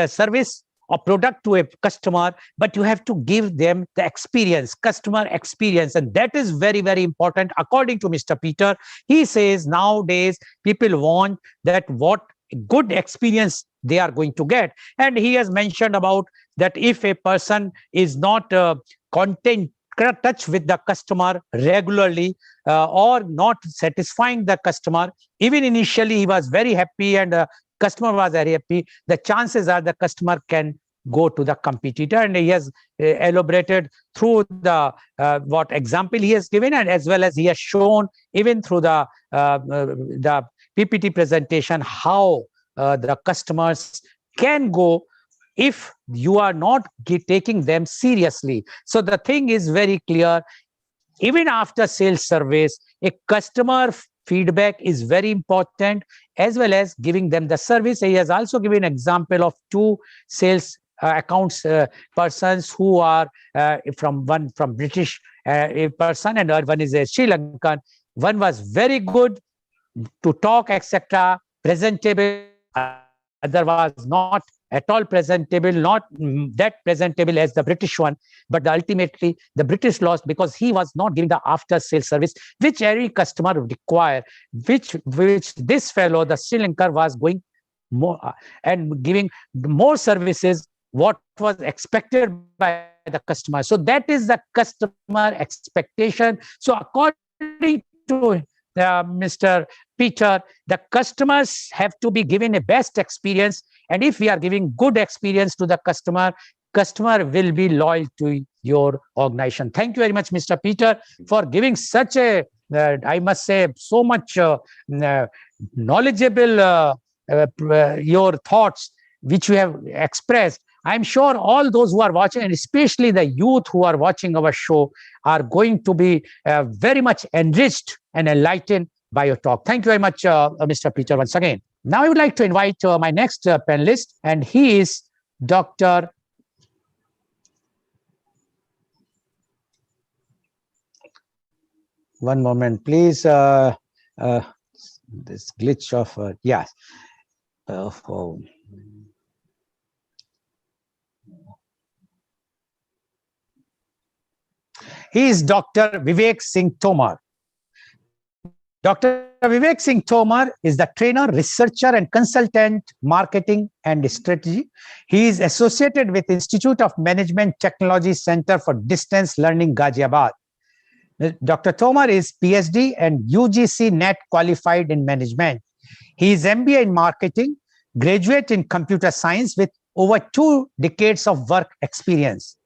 service or product to a customer, but you have to give them the experience, customer experience. And that is very, very important. According to Mr. Peter, he says nowadays people want that what good experience they are going to get. And he has mentioned about that if a person is not touch with the customer regularly or not satisfying the customer, even initially he was very happy and customer was very happy, the chances are the customer can go to the competitor. And he has elaborated through the what example he has given, and as well as he has shown even through the PPT presentation how the customers can go if you are not taking them seriously. So the thing is very clear. Even after sales service, a customer feedback is very important, as well as giving them the service. He has also given an example of two sales accounts persons who are from British person and one is a Sri Lankan. One was very good to talk, etc., presentable. Other was not at all presentable, not that presentable as the British one, but ultimately the British lost because he was not giving the after sales service which every customer would require, which this fellow, the Sri Lankan, was going more and giving more services what was expected by the customer. So that is the customer expectation. So according to Mr. Peter, the customers have to be given a best experience, and if we are giving good experience to the customer will be loyal to your organization. Thank you very much, Mr. Peter, for giving such a I must say so much knowledgeable your thoughts which you have expressed. I'm sure all those who are watching, and especially the youth who are watching our show, are going to be very much enriched and enlightened by your talk. Thank you very much, Mr. Peter, once again. Now I would like to invite my next panelist, and he is Dr. One moment, please. This glitch of, yes. Oh. He is Dr. Vivek Singh Tomar. Dr. Vivek Singh Tomar is the trainer, researcher, and consultant marketing and strategy. He is associated with Institute of Management Technology Center for Distance Learning, Ghaziabad. Dr. Tomar is PhD and UGC NET qualified in management. He is MBA in marketing, graduate in computer science with over 2 decades of work experience.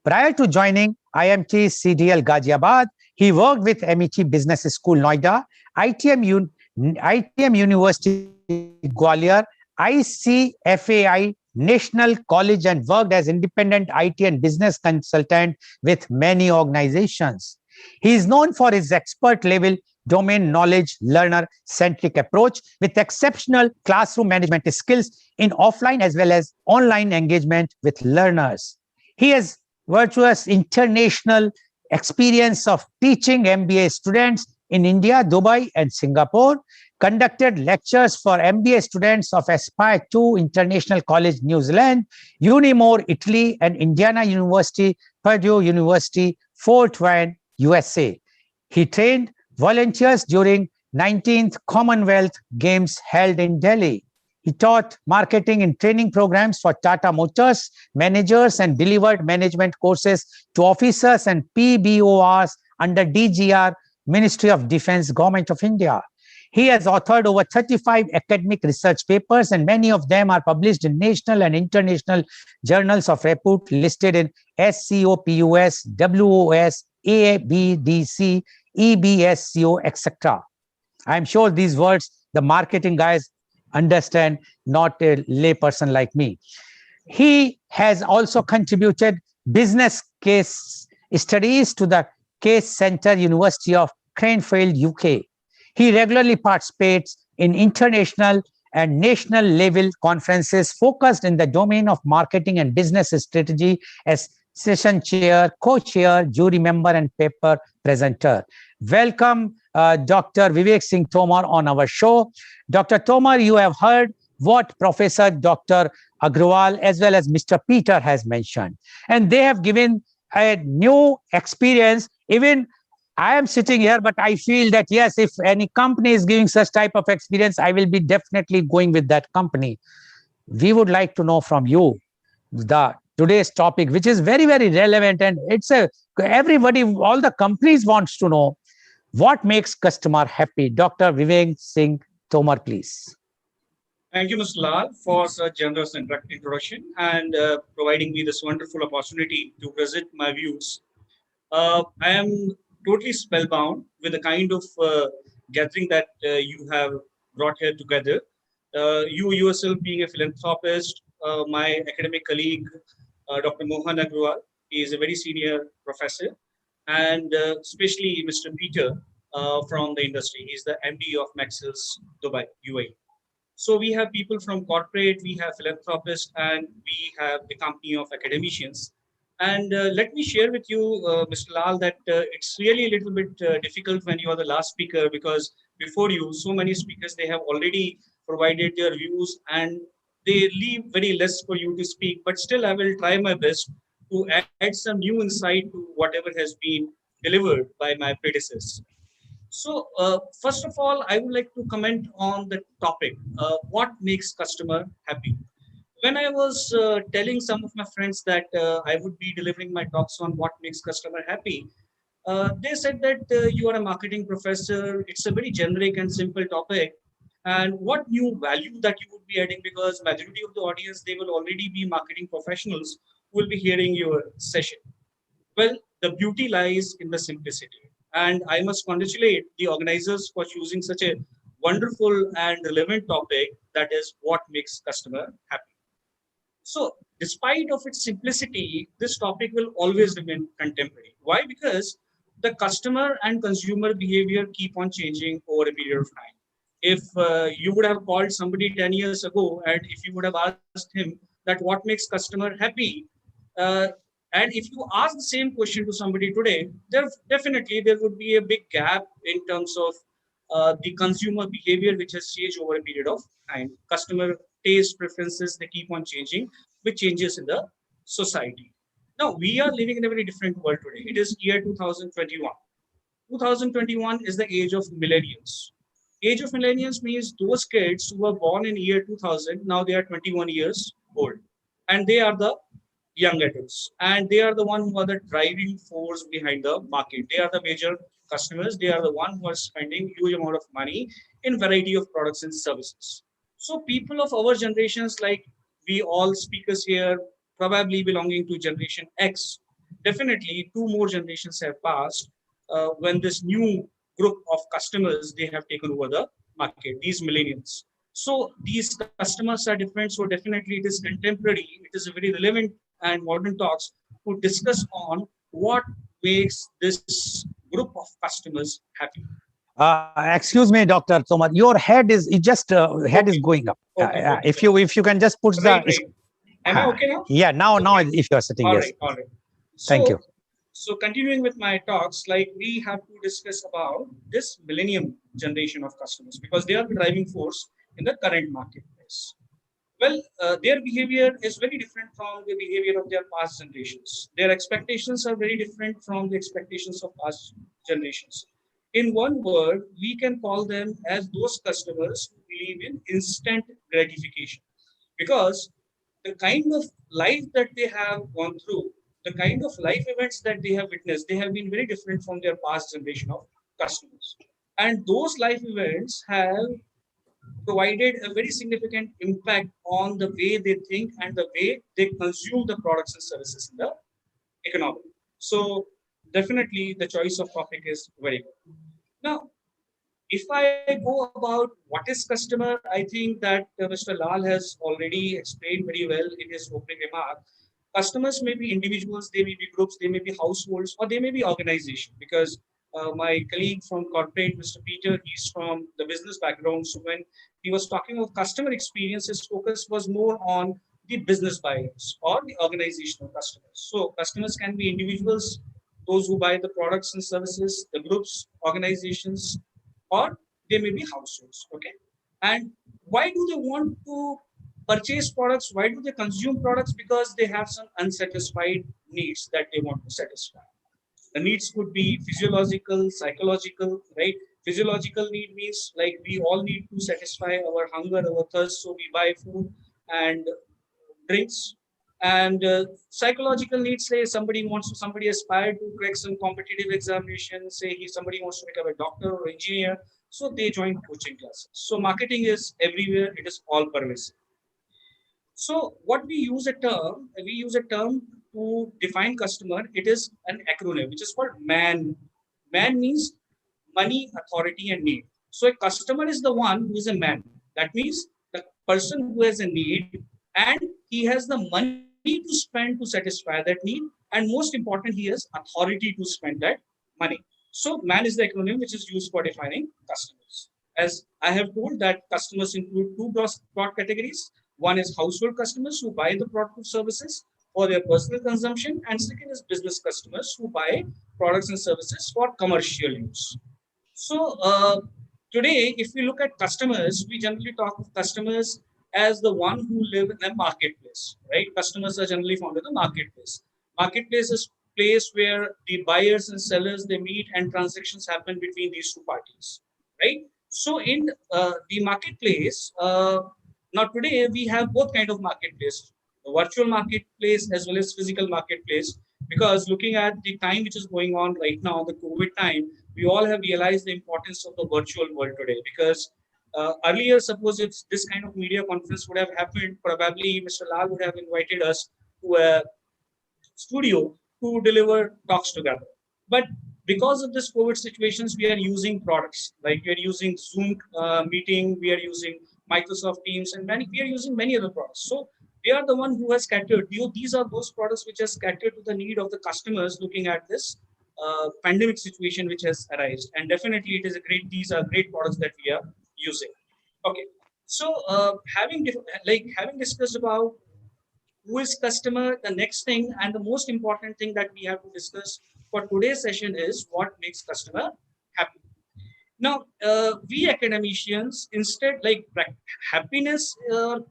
Prior to joining IMT CDL Ghaziabad, he worked with MET Business School Noida, ITM University Gwalior, ICFAI National College, and worked as independent IT and business consultant with many organizations. He is known for his expert level domain knowledge, learner centric approach with exceptional classroom management skills in offline as well as online engagement with learners. He has virtuous international experience of teaching MBA students in India, Dubai, and Singapore, conducted lectures for MBA students of Aspire 2 International College, New Zealand, Unimore, Italy, and Indiana University, Purdue University, Fort Wayne, USA. He trained volunteers during 19th Commonwealth Games held in Delhi. He taught marketing and training programs for Tata Motors managers and delivered management courses to officers and PBORs under DGR, Ministry of Defense, Government of India. He has authored over 35 academic research papers, and many of them are published in national and international journals of repute listed in SCOPUS, WOS, ABDC, EBSCO, etc. I'm sure these words the marketing guys understand, not a layperson like me. He has also contributed business case studies to the Case Center University of Cranfield, UK. He regularly participates in international and national level conferences focused in the domain of marketing and business strategy as session chair, co-chair, jury member, and paper presenter. Welcome, Dr. Vivek Singh Tomar on our show. Dr. Tomar, you have heard what Professor Dr. Agrawal as well as Mr. Peter has mentioned, and they have given a new experience. Even I am sitting here, but I feel that, yes, if any company is giving such type of experience, I will be definitely going with that company. We would like to know from you today's topic, which is very, very relevant, and it's everybody, all the companies wants to know what makes customer happy. Dr. Vivek Singh Tomar, please. Thank you, Mr. Lal, for such generous introduction and providing me this wonderful opportunity to present my views. I am totally spellbound with the kind of gathering that you have brought here together. You yourself being a philanthropist, my academic colleague, Dr. Mohan Agrawal, he is a very senior professor, and especially Mr. Peter from the industry. He's the MD of Maxell's Dubai, UAE. So we have people from corporate, we have philanthropists, and we have a company of academicians. And let me share with you, Mr. Lal, that it's really a little bit difficult when you are the last speaker, because before you, so many speakers, they have already provided their views and they leave very less for you to speak. But still, I will try my best to add some new insight to whatever has been delivered by my predecessors. So first of all, I would like to comment on the topic, what makes customer happy. When I was telling some of my friends that I would be delivering my talks on what makes customer happy, they said that you are a marketing professor. It's a very generic and simple topic. And what new value that you would be adding, because majority of the audience, they will already be marketing professionals who will be hearing your session. Well, the beauty lies in the simplicity. And I must congratulate the organizers for choosing such a wonderful and relevant topic, that is what makes customer happy. So despite of its simplicity, this topic will always remain contemporary. Why? Because the customer and consumer behavior keep on changing over a period of time. If you would have called somebody 10 years ago, and if you would have asked him that what makes customer happy, and if you ask the same question to somebody today, there would be a big gap in terms of the consumer behavior, which has changed over a period of time. Customer taste preferences, they keep on changing, with changes in the society. Now, we are living in a very different world today. It is year 2021. 2021 is the age of millennials. Age of millennials means those kids who were born in year 2000, now they are 21 years old. And they are the young adults. And they are the one who are the driving force behind the market. They are the major customers. They are the one who are spending huge amount of money in variety of products and services. So people of our generations, like we all speakers here probably belonging to generation X. Definitely, two more generations have passed when this new group of customers they have taken over the market. These millennials. So these customers are different. So definitely, it is contemporary. It is a very relevant and modern talks to discuss on what makes this group of customers happy. Excuse me, Dr. Tomar, your head is head is Okay. going up. Okay. If you can just push Right. the Am I okay now? yeah, now Okay. if you're sitting, All yes. right. All right. Thank you. So continuing with my talks, like we have to discuss about this millennium generation of customers because they are the driving force in the current marketplace. Well, their behavior is very different from the behavior of their past generations. Their expectations are very different from the expectations of past generations. In one word, we can call them as those customers who believe in instant gratification because the kind of life that they have gone through, the kind of life events that they have witnessed, they have been very different from their past generation of customers. And those life events have provided a very significant impact on the way they think and the way they consume the products and services in the economy. So definitely the choice of topic is very good. Now, if I go about what is customer, I think that Mr. Lal has already explained very well in his opening remark. Customers may be individuals, they may be groups, they may be households, or they may be organization. Because my colleague from corporate, Mr. Peter, he's from the business background. So when he was talking of customer experience, his focus was more on the business buyers or the organizational customers. So customers can be individuals, those who buy the products and services, the groups, organizations, or they may be households. Okay. And why do they want to purchase products? Why do they consume products? Because they have some unsatisfied needs that they want to satisfy. The needs could be physiological, psychological, right? Physiological need means like we all need to satisfy our hunger, our thirst, so we buy food and drinks. And psychological needs, say somebody aspire to crack some competitive examination, say somebody wants to become a doctor or engineer, so they join coaching classes. So marketing is everywhere, it is all pervasive. So what we use a term to define customer. It is an acronym which is called MAN. MAN means money, authority, and need. So a customer is the one who is a man. That means the person who has a need and he has the money to spend to satisfy that need. And most important, he has authority to spend that money. So MAN is the acronym which is used for defining customers. As I have told that customers include two broad categories. One is household customers who buy the product or services for their personal consumption, and second is business customers who buy products and services for commercial use. So today, if we look at customers, we generally talk of customers as the one who live in a marketplace, right? Customers are generally found in the marketplace. Marketplace is place where the buyers and sellers they meet and transactions happen between these two parties, right? So in the marketplace, now today we have both kind of marketplace, the virtual marketplace as well as physical marketplace. Because looking at the time which is going on right now, the COVID time, we all have realized the importance of the virtual world today. Because earlier, suppose if this kind of media conference would have happened, probably Mr. Lal would have invited us to a studio to deliver talks together. But because of this COVID situations, we are using products like we are using Zoom meeting, we are using Microsoft Teams, and we are using many other products. So they are the one who has catered. These are those products which has catered to the need of the customers looking at this pandemic situation which has arisen. And definitely, it is a great. These are great products that we are using. Okay. So having discussed about who is customer, the next thing and the most important thing that we have to discuss for today's session is what makes customer happy. Now, we academicians, instead, happiness,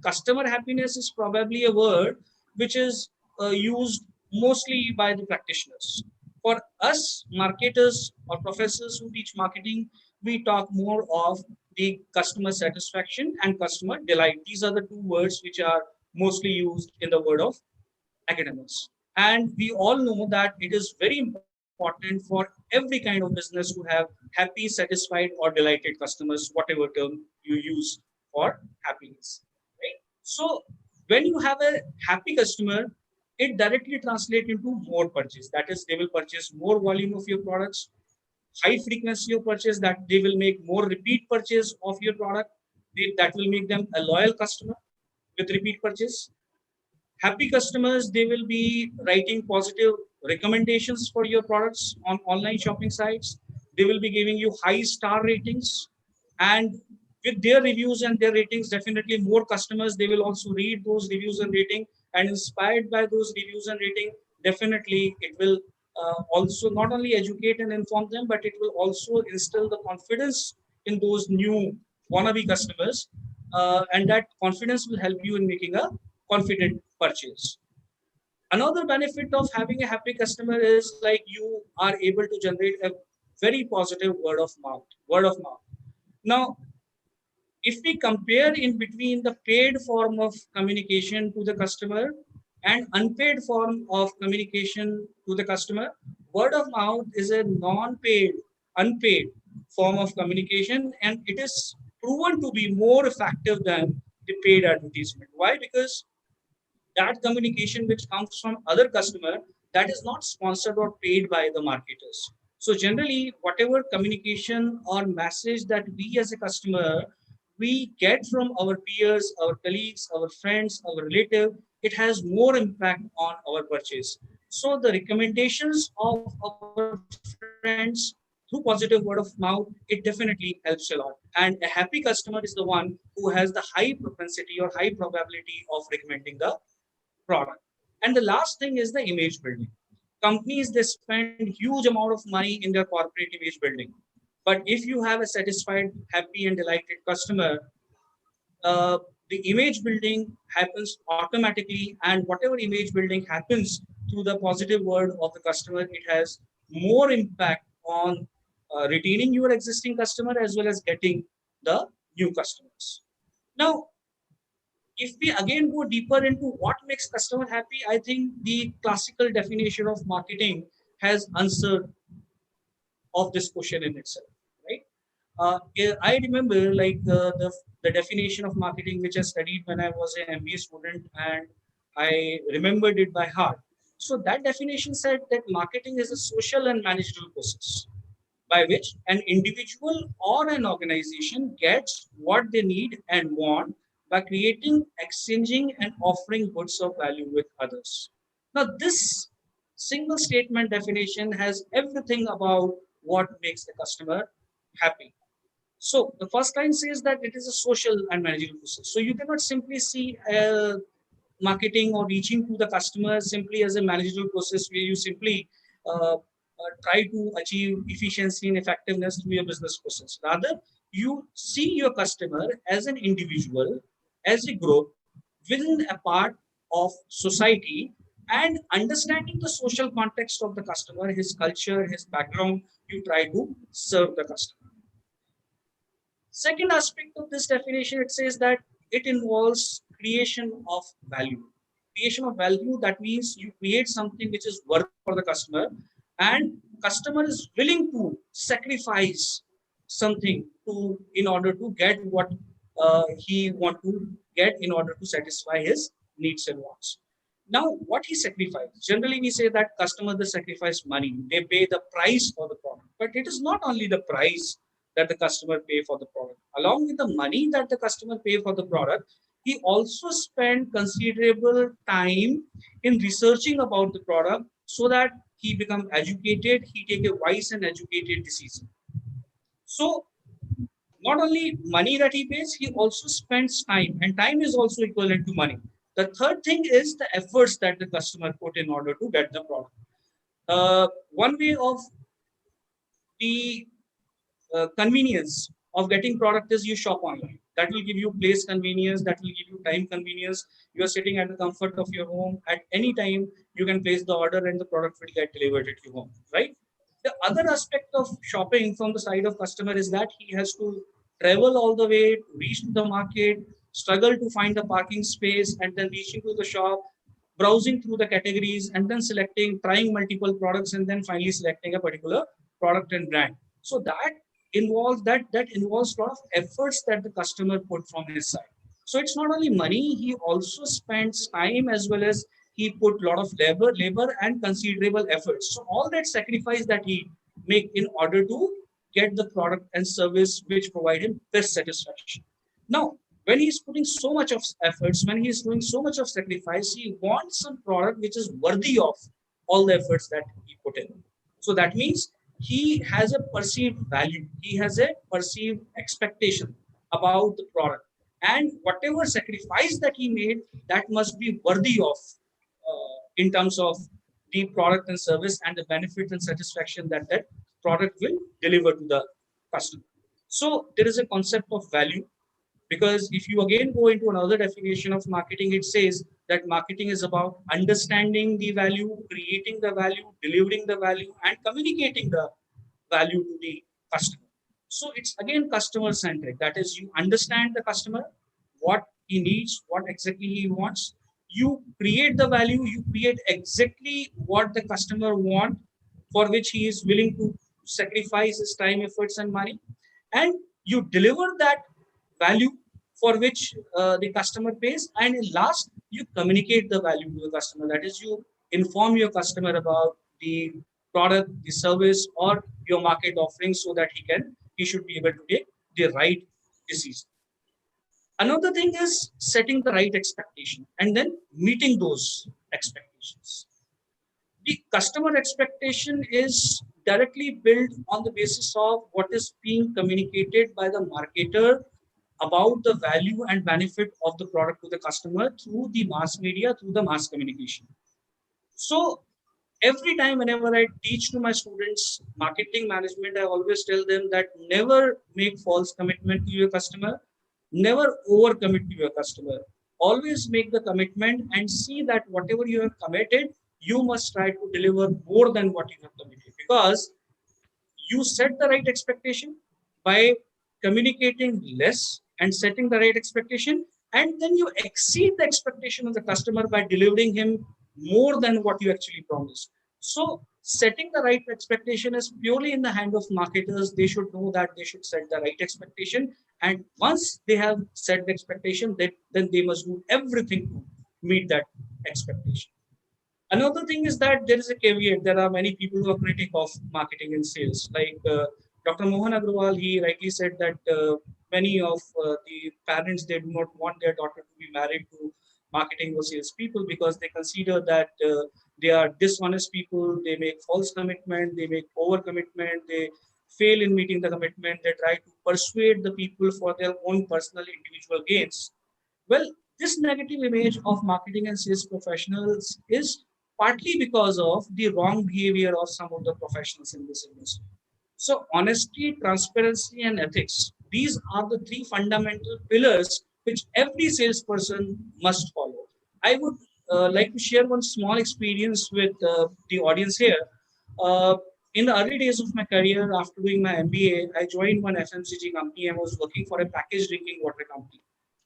customer happiness is probably a word which is used mostly by the practitioners. For us, marketers or professors who teach marketing, we talk more of the customer satisfaction and customer delight. These are the two words which are mostly used in the word of academics. And we all know that it is very important for every kind of business to have happy, satisfied, or delighted customers, whatever term you use for happiness. Right? So When you have a happy customer, it directly translates into more purchase. That is, they will purchase more volume of your products, high frequency of purchase, that they will make more repeat purchase of your product. That will make them a loyal customer with repeat purchase. Happy customers, they will be writing positive recommendations for your products on online shopping sites. They will be giving you high star ratings, and with their reviews and their ratings, definitely more customers, they will also read those reviews and rating, and inspired by those reviews and rating, definitely it will also not only educate and inform them, but it will also instill the confidence in those new wannabe customers, and that confidence will help you in making a confident purchase. Another benefit of having a happy customer is like you are able to generate a very positive word of mouth. Word of mouth. Now, if we compare in between the paid form of communication to the customer and unpaid form of communication to the customer, word of mouth is a non-paid, unpaid form of communication, and it is proven to be more effective than the paid advertisement. Why? Because that communication which comes from other customer, that is not sponsored or paid by the marketers. So generally, whatever communication or message that we as a customer we get from our peers, our colleagues, our friends, our relative, it has more impact on our purchase. So the recommendations of our friends through positive word of mouth, it definitely helps a lot. And a happy customer is the one who has the high propensity or high probability of recommending the product. And the last thing is the image building. Companies, they spend huge amount of money in their corporate image building. But if you have a satisfied, happy and delighted customer, uh, the image building happens automatically, and whatever image building happens through the positive word of the customer, it has more impact on retaining your existing customer as well as getting the new customers. Now, if we again go deeper into what makes customer happy, I think the classical definition of marketing has answered of this question in itself, right? I remember like the definition of marketing which I studied when I was an MBA student, and I remembered it by heart. So that definition said that marketing is a social and managerial process by which an individual or an organization gets what they need and want by creating, exchanging, and offering goods of value with others. Now, this single statement definition has everything about what makes the customer happy. So, the first line says that it is a social and managerial process. So, you cannot simply see marketing or reaching to the customer simply as a managerial process where you simply try to achieve efficiency and effectiveness through your business process. Rather, you see your customer as an individual, as a group within a part of society, and understanding the social context of the customer, his culture, his background, you try to serve the customer. Second aspect of this definition, it says that it involves creation of value. Creation of value, that means you create something which is worth for the customer, and customer is willing to sacrifice something to in order to get what he want to get in order to satisfy his needs and wants. Now, what he sacrificed? Generally, we say that customers, they sacrifice money, they pay the price for the product, but it is not only the price that the customer pay for the product. Along with the money that the customer pay for the product, he also spend considerable time in researching about the product so that he become educated, he take a wise and educated decision. So not only money that he pays, he also spends time, and time is also equivalent to money. The third thing is the efforts that the customer put in order to get the product. One way of the convenience of getting product is you shop online. That will give you place convenience, that will give you time convenience. You are sitting at the comfort of your home. At any time, you can place the order and the product will get delivered at your home, right? The other aspect of shopping from the side of customer is that he has to travel all the way to reach to the market, struggle to find the parking space, and then reaching to the shop, browsing through the categories, and then selecting, trying multiple products, and then finally selecting a particular product and brand. So that involves a lot of efforts that the customer put from his side. So it's not only money, he also spends time as well as he put a lot of labor and considerable efforts. So all that sacrifice that he make in order to get the product and service which provide him best satisfaction. Now, when he's putting so much of efforts, when he's doing so much of sacrifice, he wants some product which is worthy of all the efforts that he put in. So that means he has a perceived value, he has a perceived expectation about the product, and whatever sacrifice that he made, that must be worthy of in terms of the product and service and the benefit and satisfaction that that product will deliver to the customer. So there is a concept of value, because if you again go into another definition of marketing, it says that marketing is about understanding the value, creating the value, delivering the value, and communicating the value to the customer. So it's again customer centric. That is, you understand the customer, what he needs, what exactly he wants. You create the value, you create exactly what the customer want, for which he is willing to sacrifice his time, efforts, and money. And you deliver that value for which the customer pays. And in last, you communicate the value to the customer. That is, you inform your customer about the product, the service, or your market offering, so that he should be able to take the right decision. Another thing is setting the right expectation and then meeting those expectations. The customer expectation is directly built on the basis of what is being communicated by the marketer about the value and benefit of the product to the customer through the mass media, through the mass communication. So every time whenever I teach to my students marketing management, I always tell them that never make false commitment to your customer, never overcommit to your customer. Always make the commitment and see that whatever you have committed, you must try to deliver more than what you have committed, because you set the right expectation by communicating less and setting the right expectation, and then you exceed the expectation of the customer by delivering him more than what you actually promised. So setting the right expectation is purely in the hand of marketers. They should know that they should set the right expectation, and once they have set the expectation, then they must do everything to meet that expectation. Another thing is that there is a caveat. There are many people who are critic of marketing and sales. Like Dr. Mohan Agrawal, he rightly said that many of the parents, they do not want their daughter to be married to marketing or sales people, because they consider that they are dishonest people. They make false commitment. They make over commitment. They fail in meeting the commitment. They try to persuade the people for their own personal individual gains. Well, this negative image of marketing and sales professionals is partly because of the wrong behavior of some of the professionals in this industry. So, honesty, transparency, and ethics, these are the three fundamental pillars which every salesperson must follow. I would like to share one small experience with the audience here. Uh, in the early days of my career, after doing my MBA, I joined one FMCG company and was working for a packaged drinking water company.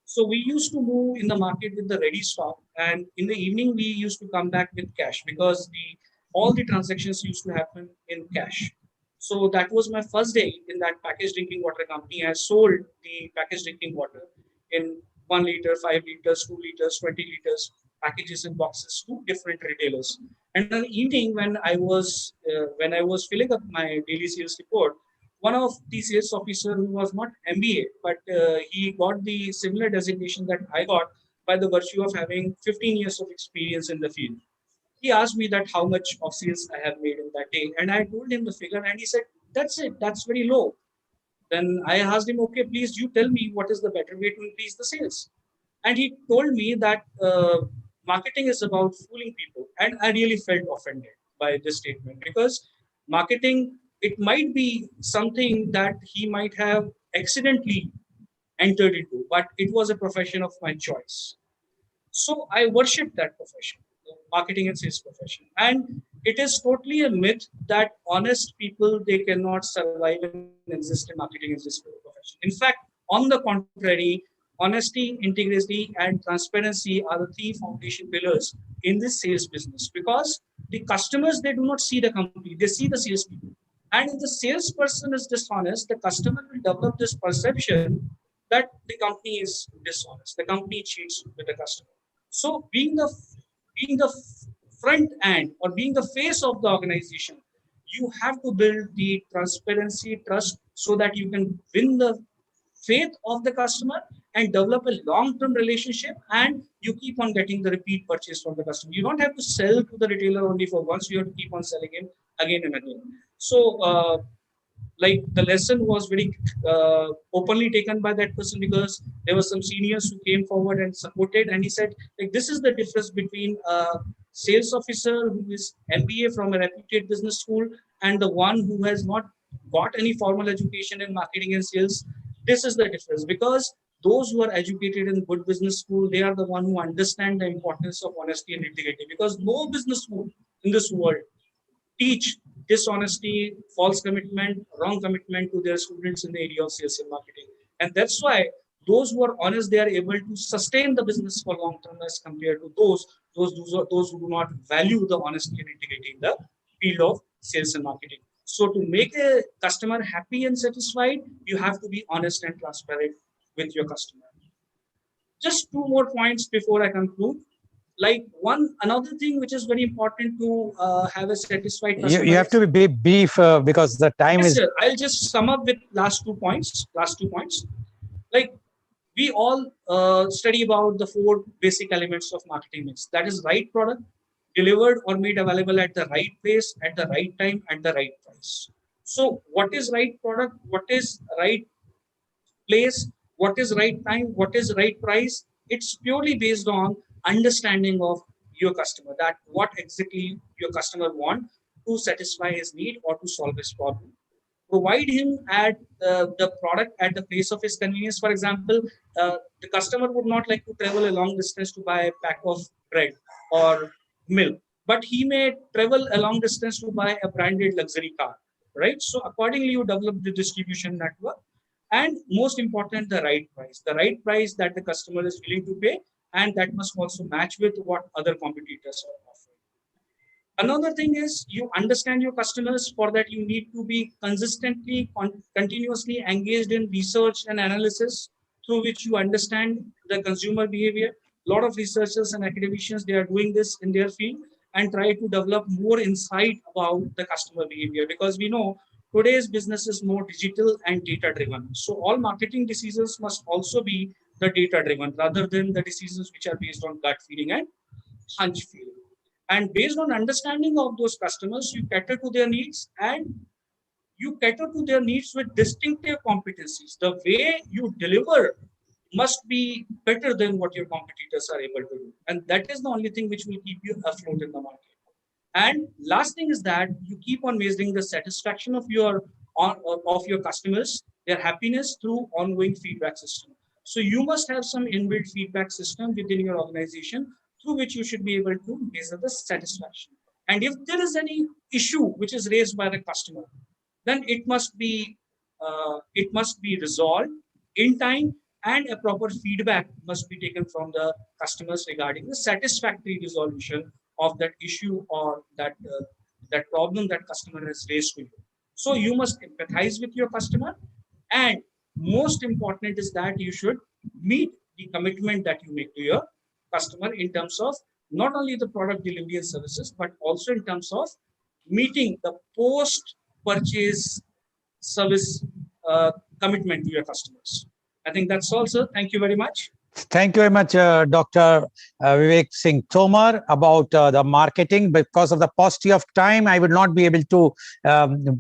So we used to move in the market with the ready stock, and in the evening we used to come back with cash, because the all the transactions used to happen in cash. So that was my first day in that packaged drinking water company. I sold the packaged drinking water in 1 liter, 5 liters, 2 liters, 20 liters packages and boxes to different retailers. And in the evening, when I was filling up my daily sales report, one of the sales officer who was not MBA, but he got the similar designation that I got by the virtue of having 15 years of experience in the field. He asked me that how much of sales I have made in that day, and I told him the figure, and he said, "That's it. That's very low." Then I asked him, "Okay, please, you tell me what is the better way to increase the sales." And he told me that marketing is about fooling people, and I really felt offended by this statement, because marketing, it might be something that he might have accidentally entered into, but it was a profession of my choice. So I worship that profession, the marketing and sales profession. And it is totally a myth that honest people, they cannot survive and exist in marketing and sales profession. In fact, on the contrary, honesty, integrity, and transparency are the three foundation pillars in this sales business, because the customers, they do not see the company, they see the salespeople. And if the salesperson is dishonest, the customer will develop this perception that the company is dishonest, the company cheats with the customer. So being the front end or being the face of the organization, you have to build the transparency, trust, so that you can win the faith of the customer and develop a long-term relationship, and you keep on getting the repeat purchase from the customer. You don't have to sell to the retailer only for once, you have to keep on selling him again and again. So like the lesson was very openly taken by that person, because there were some seniors who came forward and supported, and he said, like, this is the difference between a sales officer who is MBA from a reputed business school and the one who has not got any formal education in marketing and sales. This is the difference, because those who are educated in good business school, they are the one who understand the importance of honesty and integrity, because no business school in this world teach dishonesty, false commitment, wrong commitment to their students in the area of sales and marketing. And that's why those who are honest, they are able to sustain the business for long term as compared to those who do not value the honesty and integrity in the field of sales and marketing. So to make a customer happy and satisfied, you have to be honest and transparent with your customer. Just two more points before I conclude. Like another thing which is very important to have a satisfied customer. You have to be brief because the time yes, is. Sir. I'll just sum up with last two points. Like we all study about the four basic elements of marketing mix. That is right product, delivered or made available at the right place, at the right time, at the right price. So what is right product? What is right place? What is right time? What is right price? It's purely based on understanding of your customer, that what exactly your customer want to satisfy his need or to solve his problem. Provide him at the product at the place of his convenience. For example, the customer would not like to travel a long distance to buy a pack of bread or milk, but he may travel a long distance to buy a branded luxury car, right? So accordingly, you develop the distribution network, and most important, the right price that the customer is willing to pay, and that must also match with what other competitors are offering. Another thing is you understand your customers. For that, you need to be continuously engaged in research and analysis, through which you understand the consumer behavior. A lot of researchers and academicians, they are doing this in their field and try to develop more insight about the customer behavior, because we know today's business is more digital and data driven. So all marketing decisions must also be the data driven, rather than the decisions which are based on gut feeling and hunch feeling. And based on understanding of those customers, you cater to their needs, and you cater to their needs with distinctive competencies. The way you deliver must be better than what your competitors are able to do. And that is the only thing which will keep you afloat in the market. And last thing is that you keep on measuring the satisfaction of your customers, their happiness, through ongoing feedback system. So you must have some inbuilt feedback system within your organization, through which you should be able to measure the satisfaction. And if there is any issue which is raised by the customer, then it must be resolved in time, and a proper feedback must be taken from the customers regarding the satisfactory resolution of that issue or that problem that customer has raised to you. So you must empathize with your customer, and most important is that you should meet the commitment that you make to your customer in terms of not only the product delivery and services, but also in terms of meeting the post-purchase service commitment to your customers. I think that's all, sir. Thank you very much. Thank you very much, Dr. Vivek Singh Tomar, about the marketing. Because of the paucity of time, I will not be able to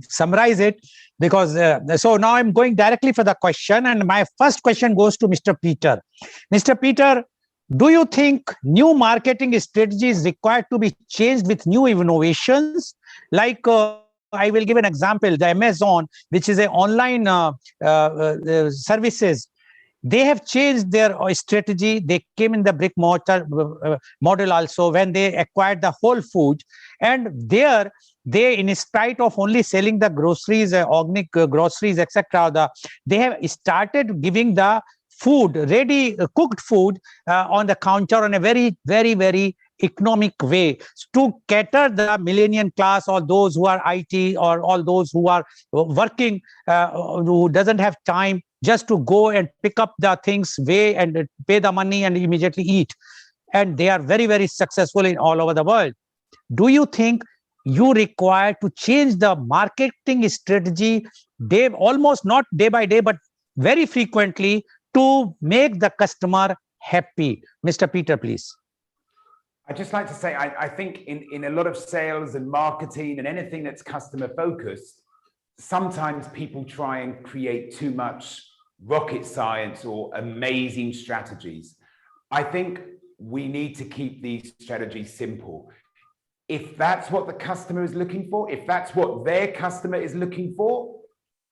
summarize it. Because so now I'm going directly for the question, and my first question goes to Mr. Peter. Mr. Peter, do you think new marketing strategy is required to be changed with new innovations? Like I will give an example: the Amazon, which is an online services. They have changed their strategy. They came in the brick mortar model also when they acquired the Whole Foods, and there they, in spite of only selling the groceries, organic groceries, etc., they have started giving the food, ready cooked food on the counter on a very, very, very economic way to cater the millennial class, or those who are IT, or all those who are working, who doesn't have time just to go and pick up the things, weigh and pay the money and immediately eat. And they are very, very successful in all over the world. Do you think you require to change the marketing strategy almost not day by day, but very frequently, to make the customer happy? Mr. Peter, please. I'd just like to say, I think in a lot of sales and marketing and anything that's customer focused, sometimes people try and create too much rocket science or amazing strategies. I think we need to keep these strategies simple. If that's what the customer is looking for, if that's what their customer is looking for,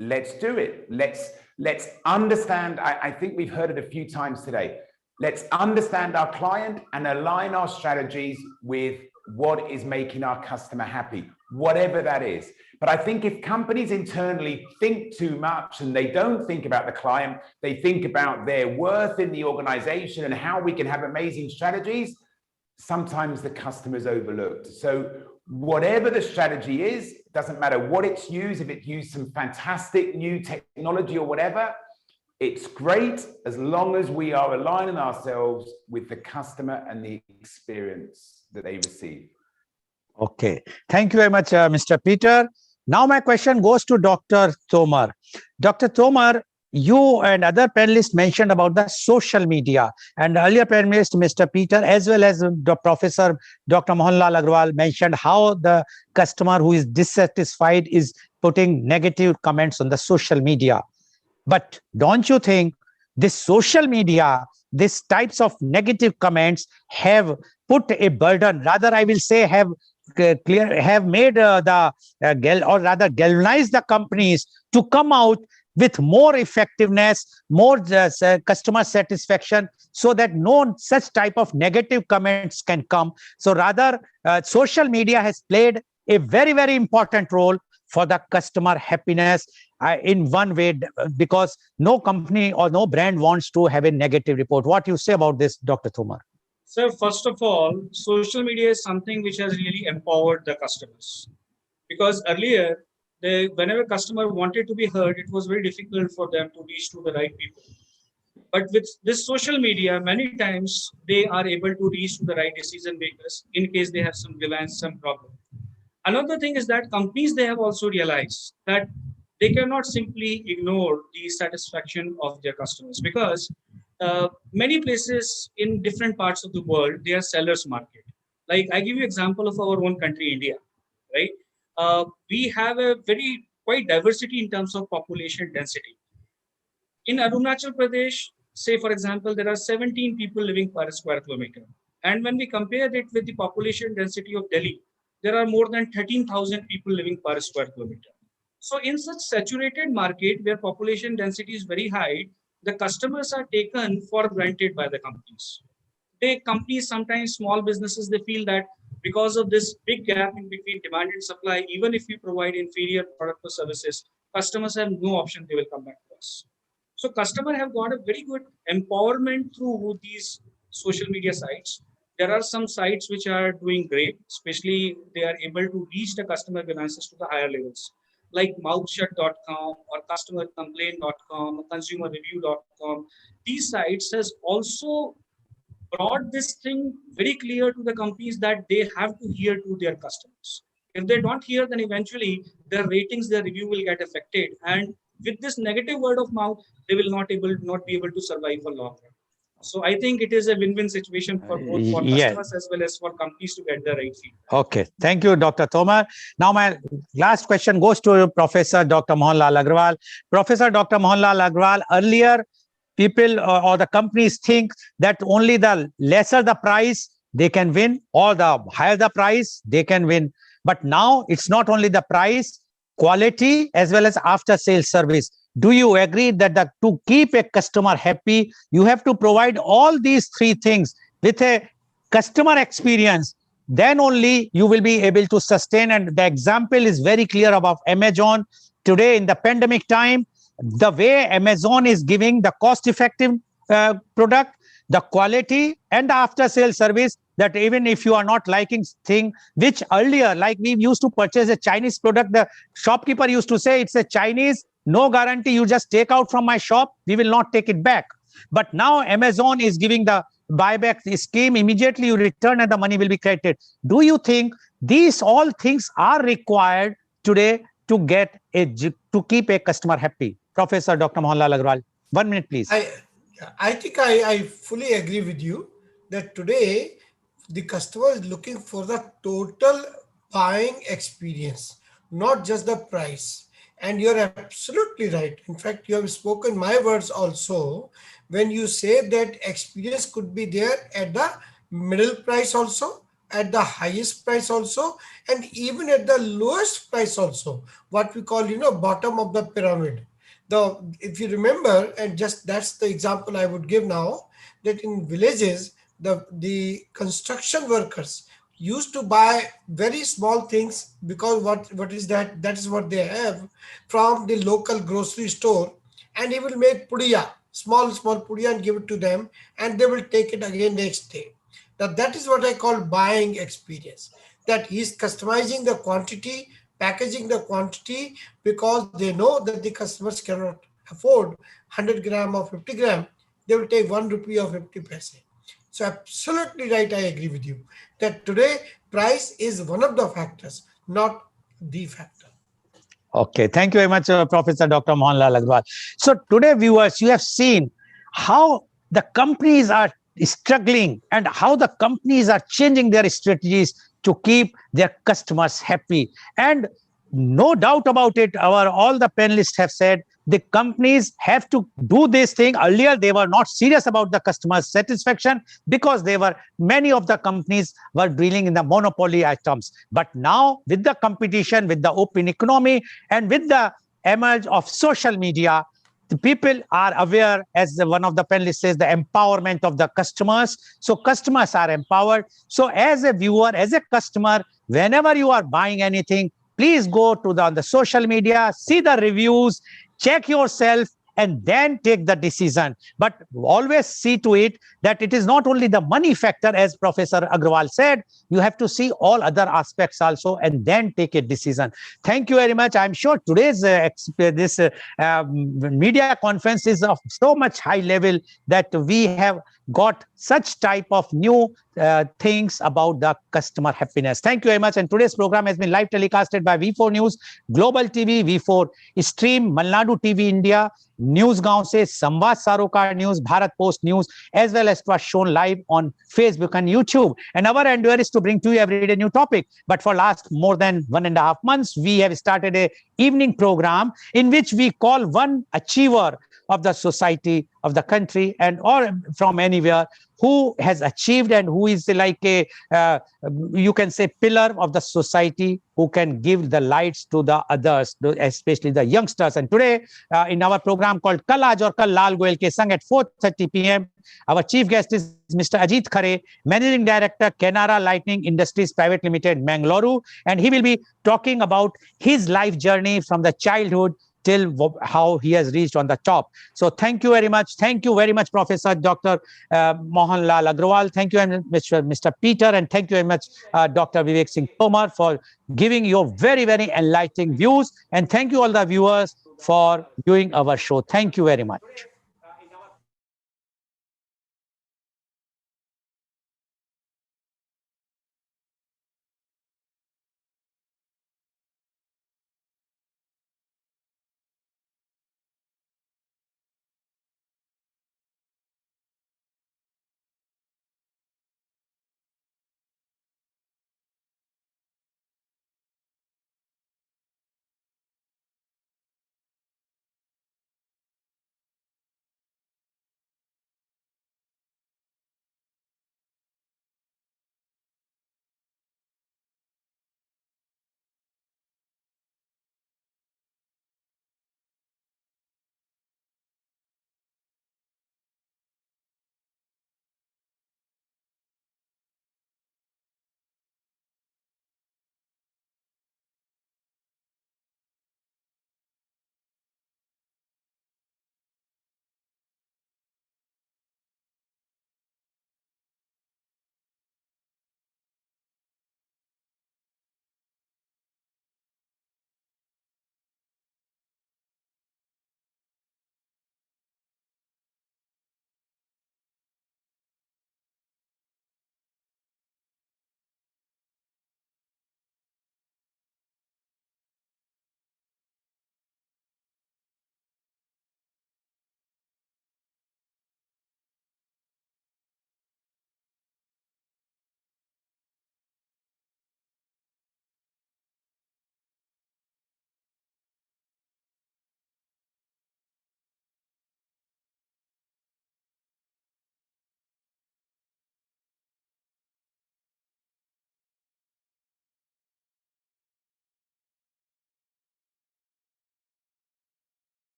let's do it. Let's understand. I think we've heard it a few times today. Let's understand our client and align our strategies with what is making our customer happy, whatever that is. But I think if companies internally think too much and they don't think about the client, they think about their worth in the organization and how we can have amazing strategies, sometimes the customer is overlooked. So whatever the strategy is, doesn't matter what it's used, if it's used some fantastic new technology or whatever, it's great as long as we are aligning ourselves with the customer and the experience that they receive. Okay, thank you very much, Mr. Peter. Now my question goes to Dr. Tomar. Dr. Tomar, you and other panelists mentioned about the social media, and earlier panelist, Mr. Peter, as well as the Professor Dr. Mohanlal Agrawal mentioned how the customer who is dissatisfied is putting negative comments on the social media. But don't you think this social media, these types of negative comments have put a burden, rather I will say have made galvanized the companies to come out with more effectiveness, more customer satisfaction, so that no such type of negative comments can come. So rather, social media has played a very, very important role for the customer happiness in one way, because no company or no brand wants to have a negative report. What do you say about this, Dr. Tomar? So first of all, social media is something which has really empowered the customers, because earlier, whenever customer wanted to be heard, it was very difficult for them to reach to the right people. But with this social media, many times they are able to reach to the right decision makers in case they have some grievance, some problem. Another thing is that companies, they have also realized that they cannot simply ignore the satisfaction of their customers, because many places in different parts of the world, they are sellers market. Like I give you example of our own country, India, right? We have a quite diversity in terms of population density. In Arunachal Pradesh, say for example, there are 17 people living per square kilometer. And when we compare it with the population density of Delhi, there are more than 13,000 people living per square kilometer. So in such saturated market where population density is very high, the customers are taken for granted by the companies. Companies, sometimes small businesses, they feel that because of this big gap in between demand and supply, even if we provide inferior product or services, customers have no option, they will come back to us. So customers have got a very good empowerment through these social media sites. There are some sites which are doing great, especially they are able to reach the customer grievances to the higher levels, like mouthshut.com or customercomplaint.com or consumerreview.com. These sites has also brought this thing very clear to the companies that they have to hear to their customers. If they don't hear, then eventually their ratings, their review will get affected. And with this negative word of mouth, they will not be able to survive for long run. So I think it is a win-win situation for both for customers as well as for companies to get the right feedback. Okay, thank you, Dr. Tomar. Now my last question goes to Professor Dr. Mohanlal Agrawal. Professor Dr. Mohanlal Agrawal, earlier people or the companies think that only the lesser the price they can win, or the higher the price they can win. But now it's not only the price, quality as well as after sales service. Do you agree that to keep a customer happy, you have to provide all these three things with a customer experience? Then only you will be able to sustain. And the example is very clear about Amazon today in the pandemic time. The way Amazon is giving the cost-effective product, the quality and the after sale service, that even if you are not liking thing, which earlier, like we used to purchase a Chinese product, the shopkeeper used to say it's a Chinese, no guarantee, you just take out from my shop, we will not take it back. But now Amazon is giving the buyback scheme, immediately you return and the money will be credited. Do you think these all things are required today to get to keep a customer happy? Professor Dr. Mohanlal Agrawal, 1 minute, please. I think I fully agree with you that today the customer is looking for the total buying experience, not just the price. And you're absolutely right. In fact, you have spoken my words also when you say that experience could be there at the middle price also, at the highest price also, and even at the lowest price also, what we call, bottom of the pyramid. If you remember, and just that's the example I would give now, that in villages, the construction workers used to buy very small things, because what is that is what they have from the local grocery store, and he will make pudiya, small pudiya, and give it to them, and they will take it again next day. Now that is what I call buying experience, that he's customizing the quantity, packaging the quantity, because they know that the customers cannot afford 100 gram or 50 gram. They will take 1 rupee or 50 paise. So absolutely right, I agree with you that today price is one of the factors, not the factor. Okay, thank you very much, Professor Dr. Mohanlal Agrawal. So today, viewers, you have seen how the companies are struggling and how the companies are changing their strategies to keep their customers happy. And no doubt about it, all the panelists have said the companies have to do this thing. Earlier, they were not serious about the customer satisfaction because many of the companies were dealing in the monopoly items. But now, with the competition, with the open economy, and with the emerge of social media, the people are aware, as one of the panelists says, the empowerment of the customers. So customers are empowered. So as a viewer, as a customer, whenever you are buying anything, please go to the social media, see the reviews, check yourself, and then take the decision. But always see to it that it is not only the money factor, as Professor Agrawal said, you have to see all other aspects also and then take a decision. Thank you very much. I'm sure today's media conference is of so much high level that we have got such type of new things about the customer happiness. Thank you very much. And today's program has been live telecasted by V4 News, Global TV, V4 Stream, Malnadu TV India, News Gaon se, Samvad Sarokar News, Bharat Post News, as well as it was shown live on Facebook and YouTube. And our endeavor is to bring to you every day new topic. But for last more than 1.5 months, we have started a evening program in which we call one achiever of the society, of the country, and or from anywhere, who has achieved and who is like you can say, pillar of the society, who can give the lights to the others, especially the youngsters. And today, in our program called Kal Aaj Aur Kal Lal Goel Ke Sang at 4:30 p.m., our chief guest is Mr. Ajit Khare, Managing Director, Canara Lightning Industries Private Limited, Mangaluru, and he will be talking about his life journey from the childhood till how he has reached on the top. So thank you very much. Thank you very much, Professor Dr. Mohanlal Agrawal. Thank you, Mr. Peter, and thank you very much, Dr. Vivek Singh Tomar, for giving your very, very enlightening views. And thank you all the viewers for viewing our show. Thank you very much.